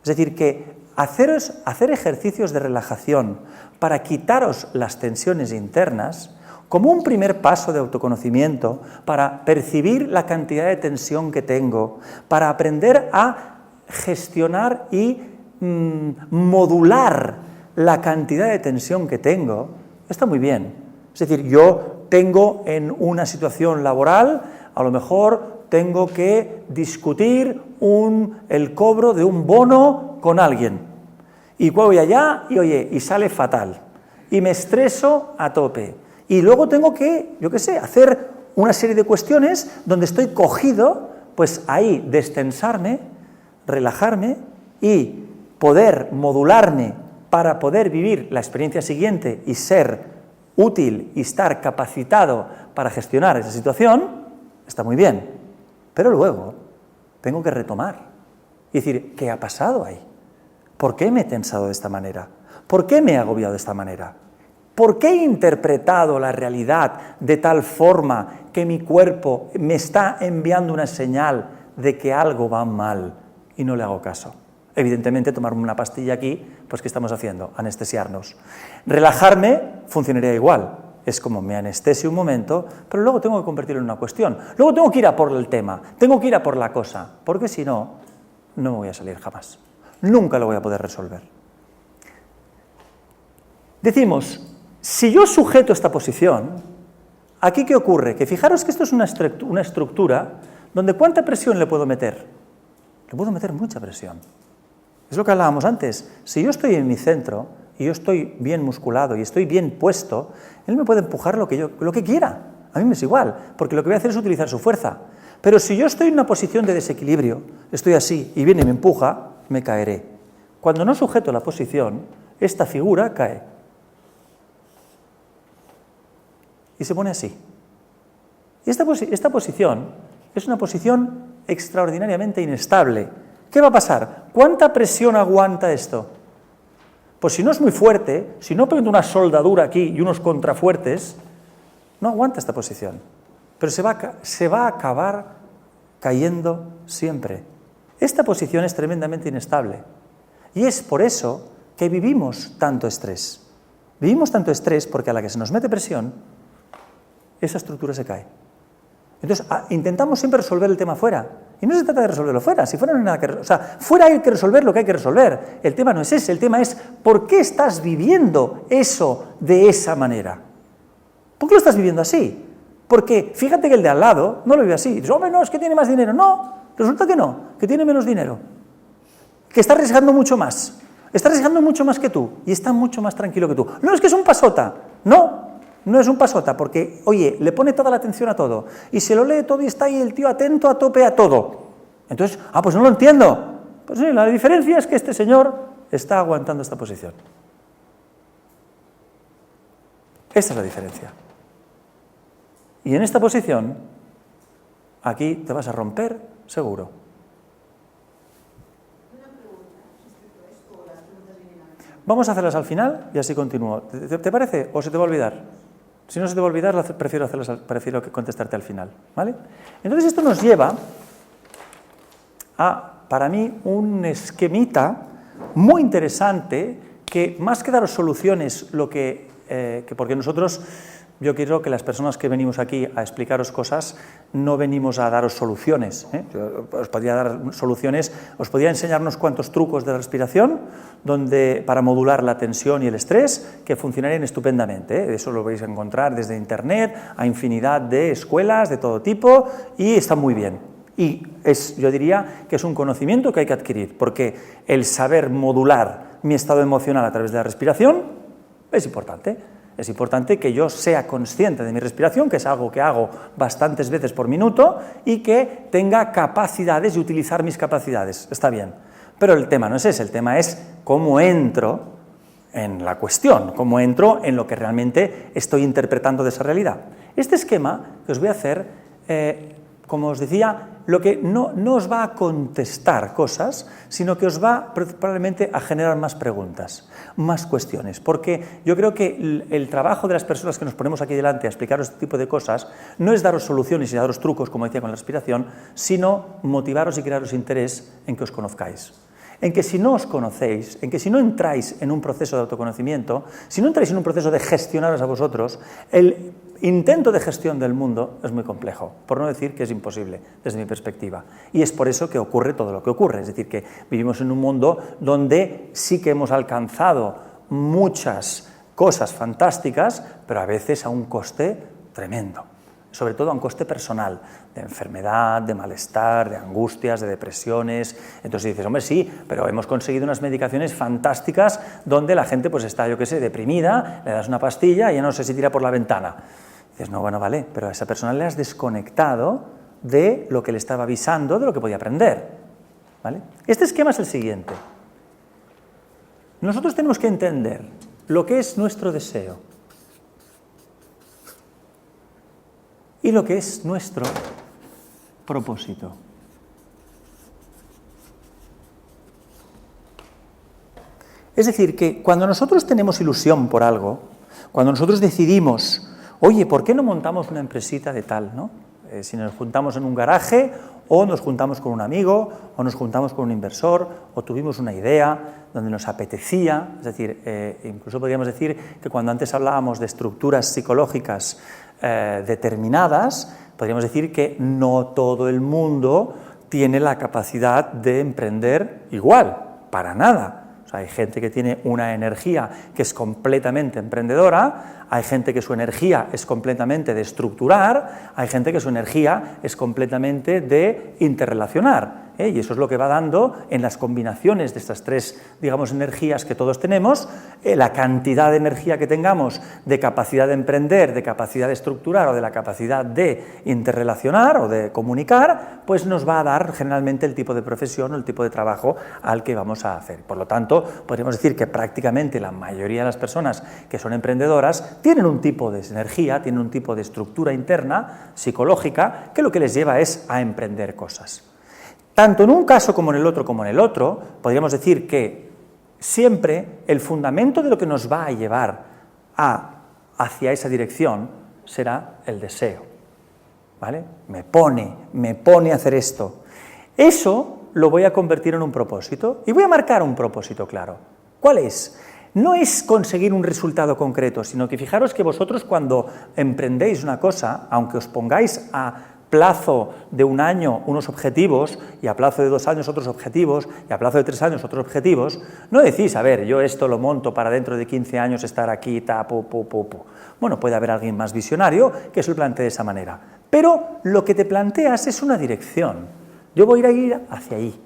Es decir, que hacer ejercicios de relajación para quitaros las tensiones internas, como un primer paso de autoconocimiento, para percibir la cantidad de tensión que tengo, para aprender a gestionar y modular la cantidad de tensión que tengo, está muy bien. Es decir, yo tengo en una situación laboral, a lo mejor tengo que discutir el cobro de un bono con alguien. Y voy allá y, oye, y sale fatal. Y me estreso a tope. Y luego tengo que, yo qué sé, hacer una serie de cuestiones donde estoy cogido, pues ahí destensarme, relajarme y poder modularme para poder vivir la experiencia siguiente y ser útil y estar capacitado para gestionar esa situación, está muy bien. Pero luego tengo que retomar y decir, ¿qué ha pasado ahí? ¿Por qué me he tensado de esta manera? ¿Por qué me he agobiado de esta manera? ¿Por qué he interpretado la realidad de tal forma que mi cuerpo me está enviando una señal de que algo va mal y no le hago caso? Evidentemente, tomarme una pastilla aquí, pues ¿qué estamos haciendo? Anestesiarnos. Relajarme funcionaría igual. Es como me anestesio un momento, pero luego tengo que convertirlo en una cuestión. Luego tengo que ir a por el tema, tengo que ir a por la cosa, porque si no, no me voy a salir jamás. Nunca lo voy a poder resolver. Decimos, si yo sujeto esta posición, ¿aquí qué ocurre? Que fijaros que esto es una estructura donde ¿cuánta presión le puedo meter? Le puedo meter mucha presión. Es lo que hablábamos antes. Si yo estoy en mi centro y yo estoy bien musculado y estoy bien puesto, él me puede empujar lo que quiera. A mí me es igual, porque lo que voy a hacer es utilizar su fuerza. Pero si yo estoy en una posición de desequilibrio, estoy así y viene y me empuja, me caeré. Cuando no sujeto la posición, esta figura cae. Y se pone así. Y esta posición es una posición extraordinariamente inestable. ¿Qué va a pasar? ¿Cuánta presión aguanta esto? Pues si no es muy fuerte, si no pongo una soldadura aquí y unos contrafuertes, no aguanta esta posición. Pero se va a acabar cayendo siempre. Esta posición es tremendamente inestable. Y es por eso que vivimos tanto estrés. Vivimos tanto estrés porque a la que se nos mete presión, esa estructura se cae. Entonces, intentamos siempre resolver el tema fuera. Y no se trata de resolverlo fuera. Si fuera no hay nada que resolver. O sea, fuera hay que resolver lo que hay que resolver. El tema no es ese. El tema es ¿por qué estás viviendo eso de esa manera? ¿Por qué lo estás viviendo así? Porque fíjate que el de al lado no lo vive así. Dices, hombre, no, es que tiene más dinero. No, resulta que no, que tiene menos dinero. Que está arriesgando mucho más. Está arriesgando mucho más que tú. Y está mucho más tranquilo que tú. No, es que es un pasota. No. No es un pasota, porque, oye, le pone toda la atención a todo, y se lo lee todo y está ahí el tío atento a tope a todo. Entonces, pues no lo entiendo. Pues sí, la diferencia es que este señor está aguantando esta posición. Esta es la diferencia. Y en esta posición, aquí te vas a romper seguro. Vamos a hacerlas al final y así continúo. ¿Te parece? ¿O se te va a olvidar? Si no se te va a olvidar, prefiero contestarte al final, ¿vale? Entonces esto nos lleva a, para mí, un esquemita muy interesante que, más que daros soluciones, porque nosotros, yo quiero que las personas que venimos aquí a explicaros cosas, no venimos a daros soluciones, ¿eh? Yo os podría dar soluciones, os podría enseñar unos cuantos trucos de respiración para modular la tensión y el estrés que funcionarían estupendamente, ¿eh? Eso lo vais a encontrar desde internet a infinidad de escuelas de todo tipo y está muy bien. Y yo diría que es un conocimiento que hay que adquirir, porque el saber modular mi estado emocional a través de la respiración es importante. Es importante que yo sea consciente de mi respiración, que es algo que hago bastantes veces por minuto, y que tenga capacidades y utilizar mis capacidades. Está bien. Pero el tema no es ese, el tema es cómo entro en la cuestión, cómo entro en lo que realmente estoy interpretando de esa realidad. Este esquema que os voy a hacer como os decía, lo que no os va a contestar cosas, sino que os va probablemente a generar más preguntas, más cuestiones, porque yo creo que el trabajo de las personas que nos ponemos aquí delante a explicaros este tipo de cosas no es daros soluciones y daros trucos, como decía con la respiración, sino motivaros y crearos interés en que os conozcáis. En que si no os conocéis, en que si no entráis en un proceso de autoconocimiento, si no entráis en un proceso de gestionaros a vosotros, el intento de gestión del mundo es muy complejo, por no decir que es imposible desde mi perspectiva. Y es por eso que ocurre todo lo que ocurre, es decir, que vivimos en un mundo donde sí que hemos alcanzado muchas cosas fantásticas, pero a veces a un coste tremendo. Sobre todo a un coste personal, de enfermedad, de malestar, de angustias, de depresiones. Entonces dices, hombre, sí, pero hemos conseguido unas medicaciones fantásticas donde la gente pues está, yo qué sé, deprimida, le das una pastilla y ya no sé si tira por la ventana. Dices, no, bueno, vale, pero a esa persona le has desconectado de lo que le estaba avisando, de lo que podía aprender. ¿Vale? Este esquema es el siguiente. Nosotros tenemos que entender lo que es nuestro deseo y lo que es nuestro propósito. Es decir, que cuando nosotros tenemos ilusión por algo, cuando nosotros decidimos, oye, ¿por qué no montamos una empresita de tal, ¿no? Si nos juntamos en un garaje, o nos juntamos con un amigo, o nos juntamos con un inversor, o tuvimos una idea donde nos apetecía, es decir, incluso podríamos decir que cuando antes hablábamos de estructuras psicológicas determinadas, podríamos decir que no todo el mundo tiene la capacidad de emprender igual, para nada. O sea, hay gente que tiene una energía que es completamente emprendedora, hay gente que su energía es completamente de estructurar, hay gente que su energía es completamente de interrelacionar. Y eso es lo que va dando en las combinaciones de estas tres, digamos, energías que todos tenemos, la cantidad de energía que tengamos de capacidad de emprender, de capacidad de estructurar o de la capacidad de interrelacionar o de comunicar, pues nos va a dar generalmente el tipo de profesión o el tipo de trabajo al que vamos a hacer. Por lo tanto, podríamos decir que prácticamente la mayoría de las personas que son emprendedoras tienen un tipo de energía, tienen un tipo de estructura interna, psicológica, que lo que les lleva es a emprender cosas. Tanto en un caso como en el otro, podríamos decir que siempre el fundamento de lo que nos va a llevar hacia esa dirección será el deseo. ¿Vale? Me pone a hacer esto. Eso lo voy a convertir en un propósito y voy a marcar un propósito claro. ¿Cuál es? No es conseguir un resultado concreto, sino que fijaros que vosotros cuando emprendéis una cosa, aunque os pongáis a plazo de 1 año unos objetivos y a plazo de 2 años otros objetivos y a plazo de 3 años otros objetivos, no decís, a ver, yo esto lo monto para dentro de 15 años estar aquí, Bueno, puede haber alguien más visionario que se lo plantee de esa manera, pero lo que te planteas es una dirección. Yo voy a ir hacia ahí.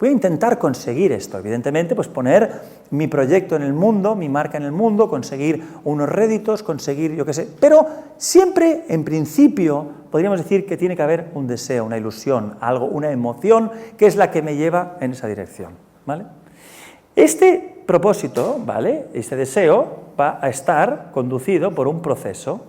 Voy a intentar conseguir esto, evidentemente, pues poner mi proyecto en el mundo, mi marca en el mundo, conseguir unos réditos, conseguir, yo qué sé, pero siempre, en principio, podríamos decir que tiene que haber un deseo, una ilusión, algo, una emoción, que es la que me lleva en esa dirección, ¿vale? Este propósito, ¿vale?, este deseo va a estar conducido por un proceso.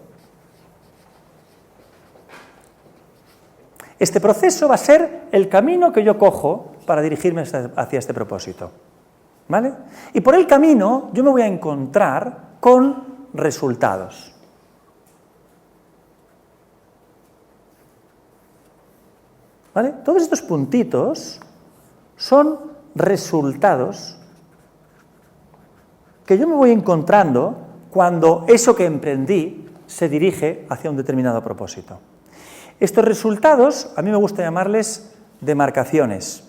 Este proceso va a ser el camino que yo cojo para dirigirme hacia este propósito, ¿vale? Y por el camino yo me voy a encontrar con resultados. ¿Vale? Todos estos puntitos son resultados que yo me voy encontrando cuando eso que emprendí se dirige hacia un determinado propósito. Estos resultados, a mí me gusta llamarles demarcaciones.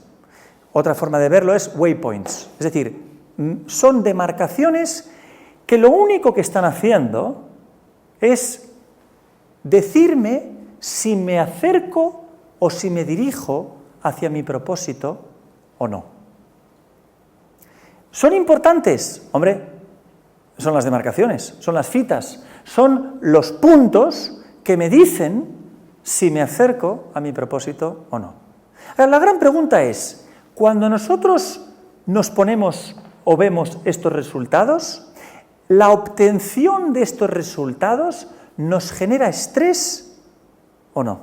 Otra forma de verlo es waypoints, es decir, son demarcaciones que lo único que están haciendo es decirme si me acerco o si me dirijo hacia mi propósito o no. ¿Son importantes? Hombre, son las demarcaciones, son las fitas, son los puntos que me dicen si me acerco a mi propósito o no. Ahora, la gran pregunta es, cuando nosotros nos ponemos o vemos estos resultados, ¿la obtención de estos resultados nos genera estrés o no?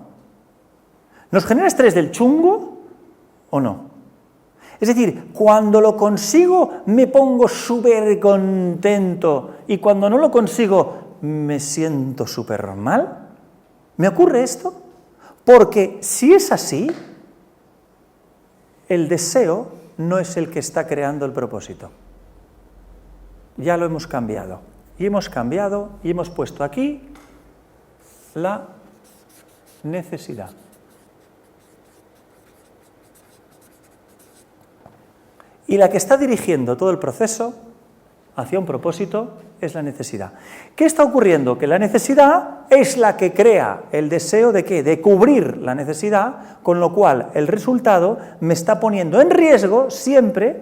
¿Nos genera estrés del chungo o no? Es decir, cuando lo consigo me pongo súper contento y cuando no lo consigo me siento súper mal. ¿Me ocurre esto? Porque si es así, el deseo no es el que está creando el propósito. Ya lo hemos cambiado. Y hemos cambiado y hemos puesto aquí la necesidad. Y la que está dirigiendo todo el proceso hacia un propósito es la necesidad. ¿Qué está ocurriendo? Que la necesidad es la que crea el deseo de ¿qué? De cubrir la necesidad, con lo cual el resultado me está poniendo en riesgo siempre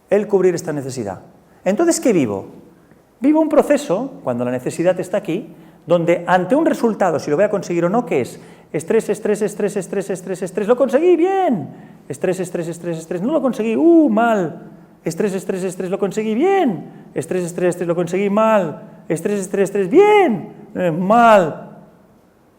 el cubrir esta necesidad. Entonces, ¿qué vivo? Vivo un proceso, cuando la necesidad está aquí, donde ante un resultado, si lo voy a conseguir o no, ¿qué es? Estrés, estrés, estrés, estrés, estrés, estrés, lo conseguí, bien. Estrés, estrés, estrés, estrés, no lo conseguí, mal. Estrés, estrés, estrés, lo conseguí, bien. Estrés, estrés, estrés, lo conseguí, mal. Estrés, estrés, estrés, bien. Mal.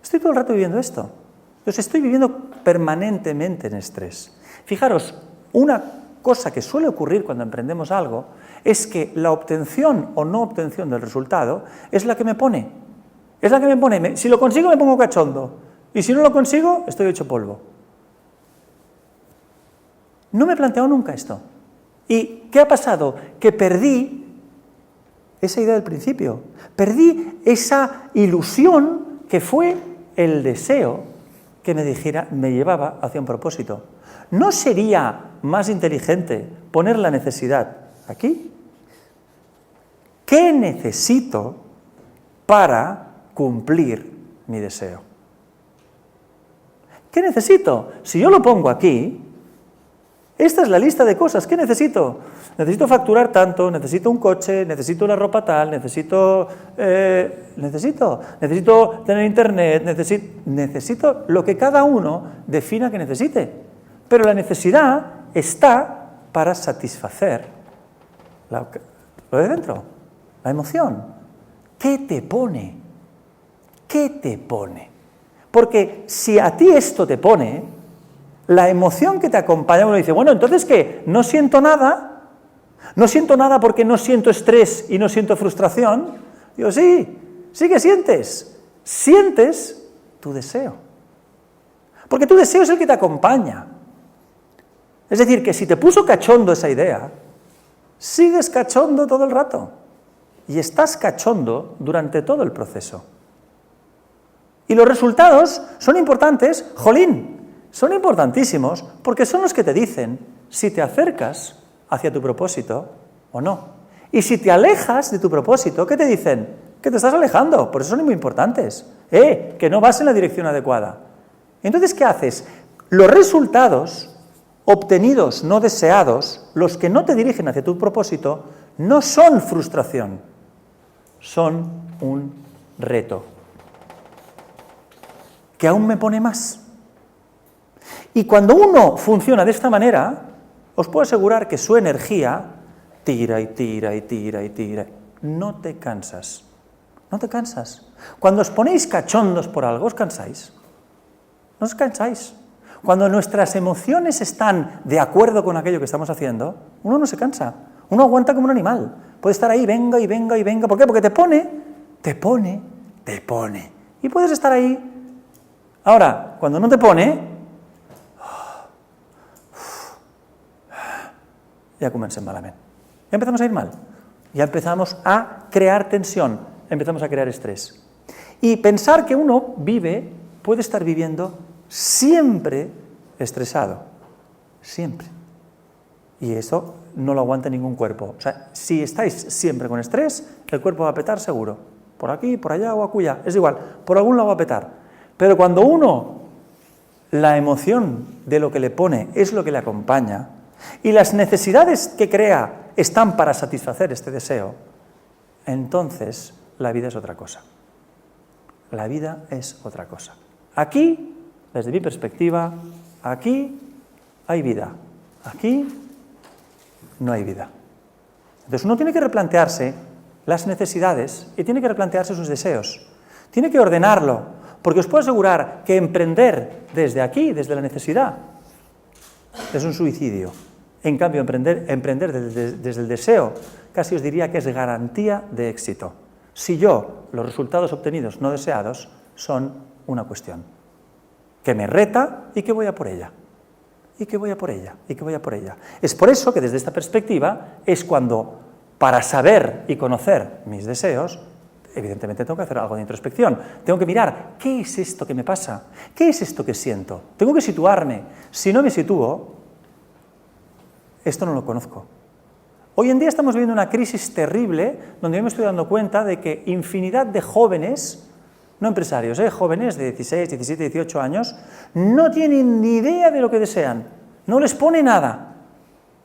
Estoy todo el rato viviendo esto. Entonces estoy viviendo permanentemente en estrés. Fijaros, una cosa que suele ocurrir cuando emprendemos algo es que la obtención o no obtención del resultado es la que me pone. Es la que me pone. Si lo consigo me pongo cachondo. Y si no lo consigo, estoy hecho polvo. No me he planteado nunca esto. ¿Y qué ha pasado? Que perdí esa idea del principio. Perdí esa ilusión que fue el deseo que me llevaba hacia un propósito. ¿No sería más inteligente poner la necesidad aquí? ¿Qué necesito para cumplir mi deseo? ¿Qué necesito? Si yo lo pongo aquí, esta es la lista de cosas. ¿Qué necesito? Necesito facturar tanto, necesito un coche, necesito una ropa tal, necesito tener internet, necesito lo que cada uno defina que necesite. Pero la necesidad está para satisfacer lo de dentro, la emoción. ¿Qué te pone? ¿Qué te pone? Porque si a ti esto te pone, la emoción que te acompaña, uno dice, bueno, entonces ¿qué? ¿No siento nada? ¿No siento nada porque no siento estrés y no siento frustración? Digo, sí que sientes. Sientes tu deseo. Porque tu deseo es el que te acompaña. Es decir, que si te puso cachondo esa idea, sigues cachondo todo el rato. Y estás cachondo durante todo el proceso. Y los resultados son importantes, jolín, son importantísimos, porque son los que te dicen si te acercas hacia tu propósito o no. Y si te alejas de tu propósito, ¿qué te dicen? Que te estás alejando, por eso son muy importantes. Que no vas en la dirección adecuada. Entonces, ¿qué haces? Los resultados obtenidos no deseados, los que no te dirigen hacia tu propósito, no son frustración, son un reto, que aún me pone más. Y cuando uno funciona de esta manera, os puedo asegurar que su energía tira y tira y tira y tira. No te cansas, no te cansas. Cuando os ponéis cachondos por algo, ¿os cansáis? No os cansáis. Cuando nuestras emociones están de acuerdo con aquello que estamos haciendo, uno no se cansa, uno aguanta como un animal. Puede estar ahí, venga y venga y venga. ¿Por qué? Porque te pone. Y puedes estar ahí. Ahora, cuando no te pone, ja comencem malament. Ya empezamos a ir mal. Ya empezamos a crear tensión, empezamos a crear estrés. Y pensar que uno puede estar viviendo siempre estresado. Siempre. Y eso no lo aguanta ningún cuerpo. O sea, si estáis siempre con estrés, el cuerpo va a petar seguro. Por aquí, por allá o acullá. Es igual, por algún lado va a petar. Pero cuando la emoción de lo que le pone es lo que le acompaña, y las necesidades que crea están para satisfacer este deseo, entonces la vida es otra cosa. La vida es otra cosa. Aquí, desde mi perspectiva, aquí hay vida. Aquí no hay vida. Entonces uno tiene que replantearse las necesidades y tiene que replantearse sus deseos. Tiene que ordenarlo, Porque os puedo asegurar que emprender desde aquí, desde la necesidad, es un suicidio. En cambio, emprender desde el deseo, casi os diría que es garantía de éxito. Si los resultados obtenidos no deseados son una cuestión que me reta y que voy a por ella. Y que voy a por ella, y que voy a por ella. Es por eso que desde esta perspectiva es cuando, para saber y conocer mis deseos, evidentemente tengo que hacer algo de introspección. Tengo que mirar, ¿qué es esto que me pasa? ¿Qué es esto que siento? Tengo que situarme. Si no me sitúo, esto no lo conozco. Hoy en día estamos viviendo una crisis terrible donde yo me estoy dando cuenta de que infinidad de jóvenes, no empresarios, jóvenes de 16, 17, 18 años, no tienen ni idea de lo que desean, no les pone nada.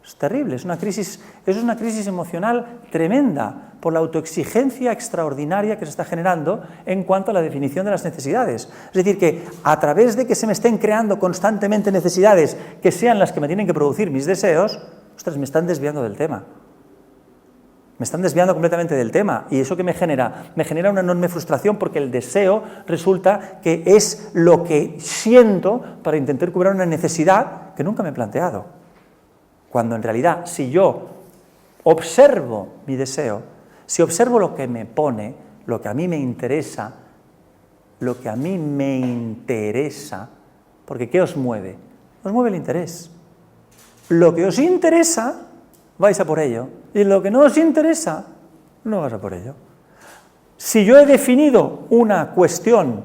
Es terrible, es una crisis emocional tremenda por la autoexigencia extraordinaria que se está generando en cuanto a la definición de las necesidades. Es decir, que a través de que se me estén creando constantemente necesidades que sean las que me tienen que producir mis deseos, ostras, me están desviando del tema. Me están desviando completamente del tema. ¿Y eso qué me genera? Me genera una enorme frustración porque el deseo resulta que es lo que siento para intentar cubrir una necesidad que nunca me he planteado. Cuando en realidad, si yo observo mi deseo, si observo lo que me pone, lo que a mí me interesa, porque ¿qué os mueve? Os mueve el interés. Lo que os interesa, vais a por ello, y lo que no os interesa, no vais a por ello. Si yo he definido una cuestión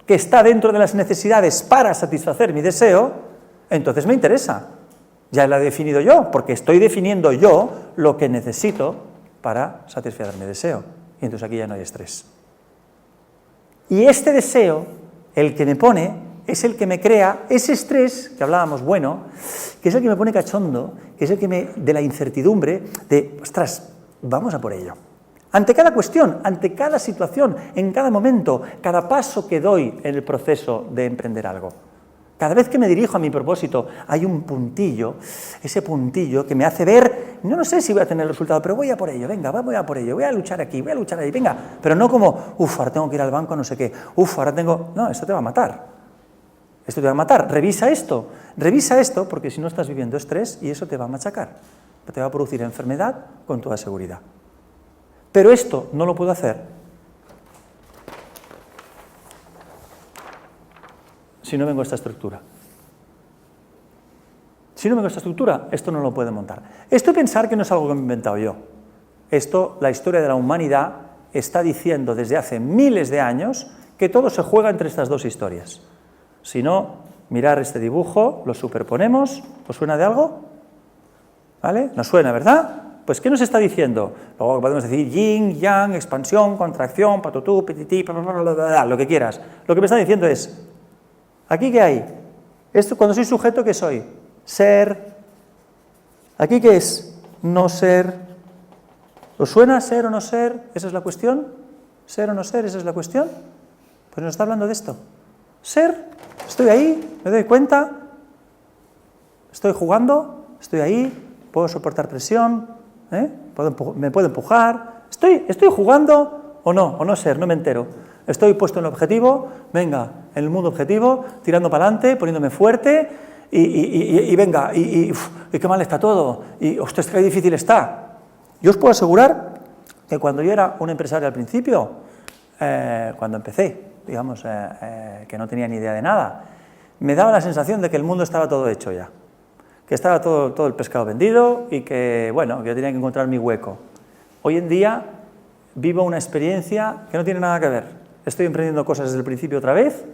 que está dentro de las necesidades para satisfacer mi deseo, entonces me interesa. Ya la he definido yo, porque estoy definiendo yo lo que necesito para satisfacer mi deseo. Y entonces aquí ya no hay estrés. Y este deseo, el que me pone, es el que me crea ese estrés, que hablábamos bueno, que es el que me pone cachondo, que es el que de la incertidumbre, de, ostras, vamos a por ello. Ante cada cuestión, ante cada situación, en cada momento, cada paso que doy en el proceso de emprender algo. Cada vez que me dirijo a mi propósito hay un puntillo, ese puntillo que me hace ver, no sé si voy a tener el resultado, pero voy a por ello, venga, voy a por ello, voy a luchar aquí, voy a luchar ahí, venga, pero no como, ahora tengo que ir al banco, no sé qué, ahora tengo... No, esto te va a matar, esto te va a matar, revisa esto, porque si no estás viviendo estrés y eso te va a machacar, te va a producir enfermedad con toda seguridad. Pero esto no lo puedo hacer si no vengo a esta estructura. Si no vengo a esta estructura, esto no lo puedo montar. Esto pensar que no es algo que me he inventado yo. Esto, la historia de la humanidad está diciendo desde hace miles de años que todo se juega entre estas dos historias. Si no, mirar este dibujo, lo superponemos, ¿os suena de algo? ¿Vale? ¿Nos suena, verdad? Pues, ¿qué nos está diciendo? Luego podemos decir yin, yang, expansión, contracción, patutú, pitití, lo que quieras. Lo que me está diciendo es, ¿aquí qué hay? Esto, cuando soy sujeto, ¿qué soy? Ser. ¿Aquí qué es? No ser. ¿Os suena ser o no ser? ¿Esa es la cuestión? ¿Ser o no ser? ¿Esa es la cuestión? Pues nos está hablando de esto. Ser, estoy ahí, me doy cuenta, estoy jugando, estoy ahí, puedo soportar presión, me puedo empujar, estoy jugando o no ser, no me entero. Estoy puesto en el objetivo, venga, en el mundo objetivo, tirando para adelante, poniéndome fuerte y venga, y qué mal está todo, y ostras, qué difícil está. Yo os puedo asegurar que cuando yo era un empresario al principio, cuando empecé, digamos, que no tenía ni idea de nada, me daba la sensación de que el mundo estaba todo hecho ya, que estaba todo el pescado vendido y que, bueno, que yo tenía que encontrar mi hueco. Hoy en día vivo una experiencia que no tiene nada que ver. Estoy emprendiendo cosas desde el principio otra vez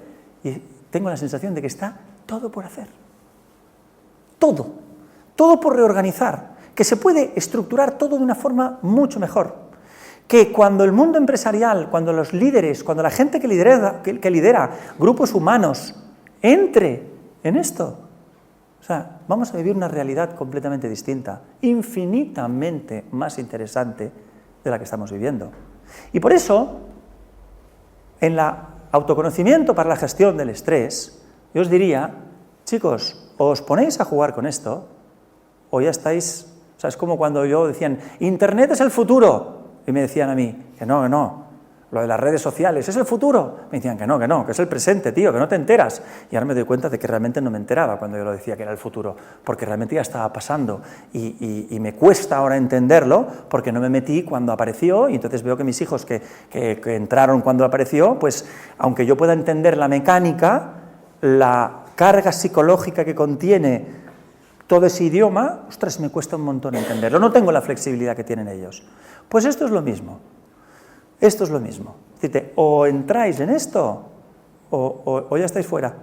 y tengo la sensación de que está todo por hacer. Todo por reorganizar, que se puede estructurar todo de una forma mucho mejor. Que cuando el mundo empresarial, cuando los líderes, cuando la gente que lidera grupos humanos entre en esto, o sea, vamos a vivir una realidad completamente distinta, infinitamente más interesante de la que estamos viviendo. Y por eso, en el autoconocimiento para la gestión del estrés, yo os diría, chicos, o os ponéis a jugar con esto, o ya estáis, o sea, es como cuando yo decían, Internet es el futuro, y me decían a mí, que no, lo de las redes sociales, ¿es el futuro? Me decían que no, que es el presente, tío, que no te enteras. Y ahora me doy cuenta de que realmente no me enteraba cuando yo lo decía que era el futuro, porque realmente ya estaba pasando. Y me cuesta ahora entenderlo, porque no me metí cuando apareció, y entonces veo que mis hijos que entraron cuando apareció, pues aunque yo pueda entender la mecánica, la carga psicológica que contiene todo ese idioma, ostras, me cuesta un montón entenderlo, no tengo la flexibilidad que tienen ellos. Pues esto es lo mismo. Esto es lo mismo. Dice, o entráis en esto, o ya estáis fuera.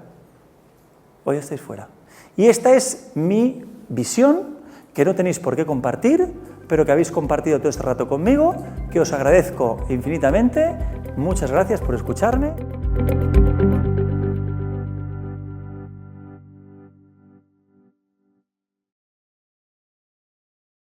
O ya estáis fuera. Y esta es mi visión, que no tenéis por qué compartir, pero que habéis compartido todo este rato conmigo, que os agradezco infinitamente. Muchas gracias por escucharme.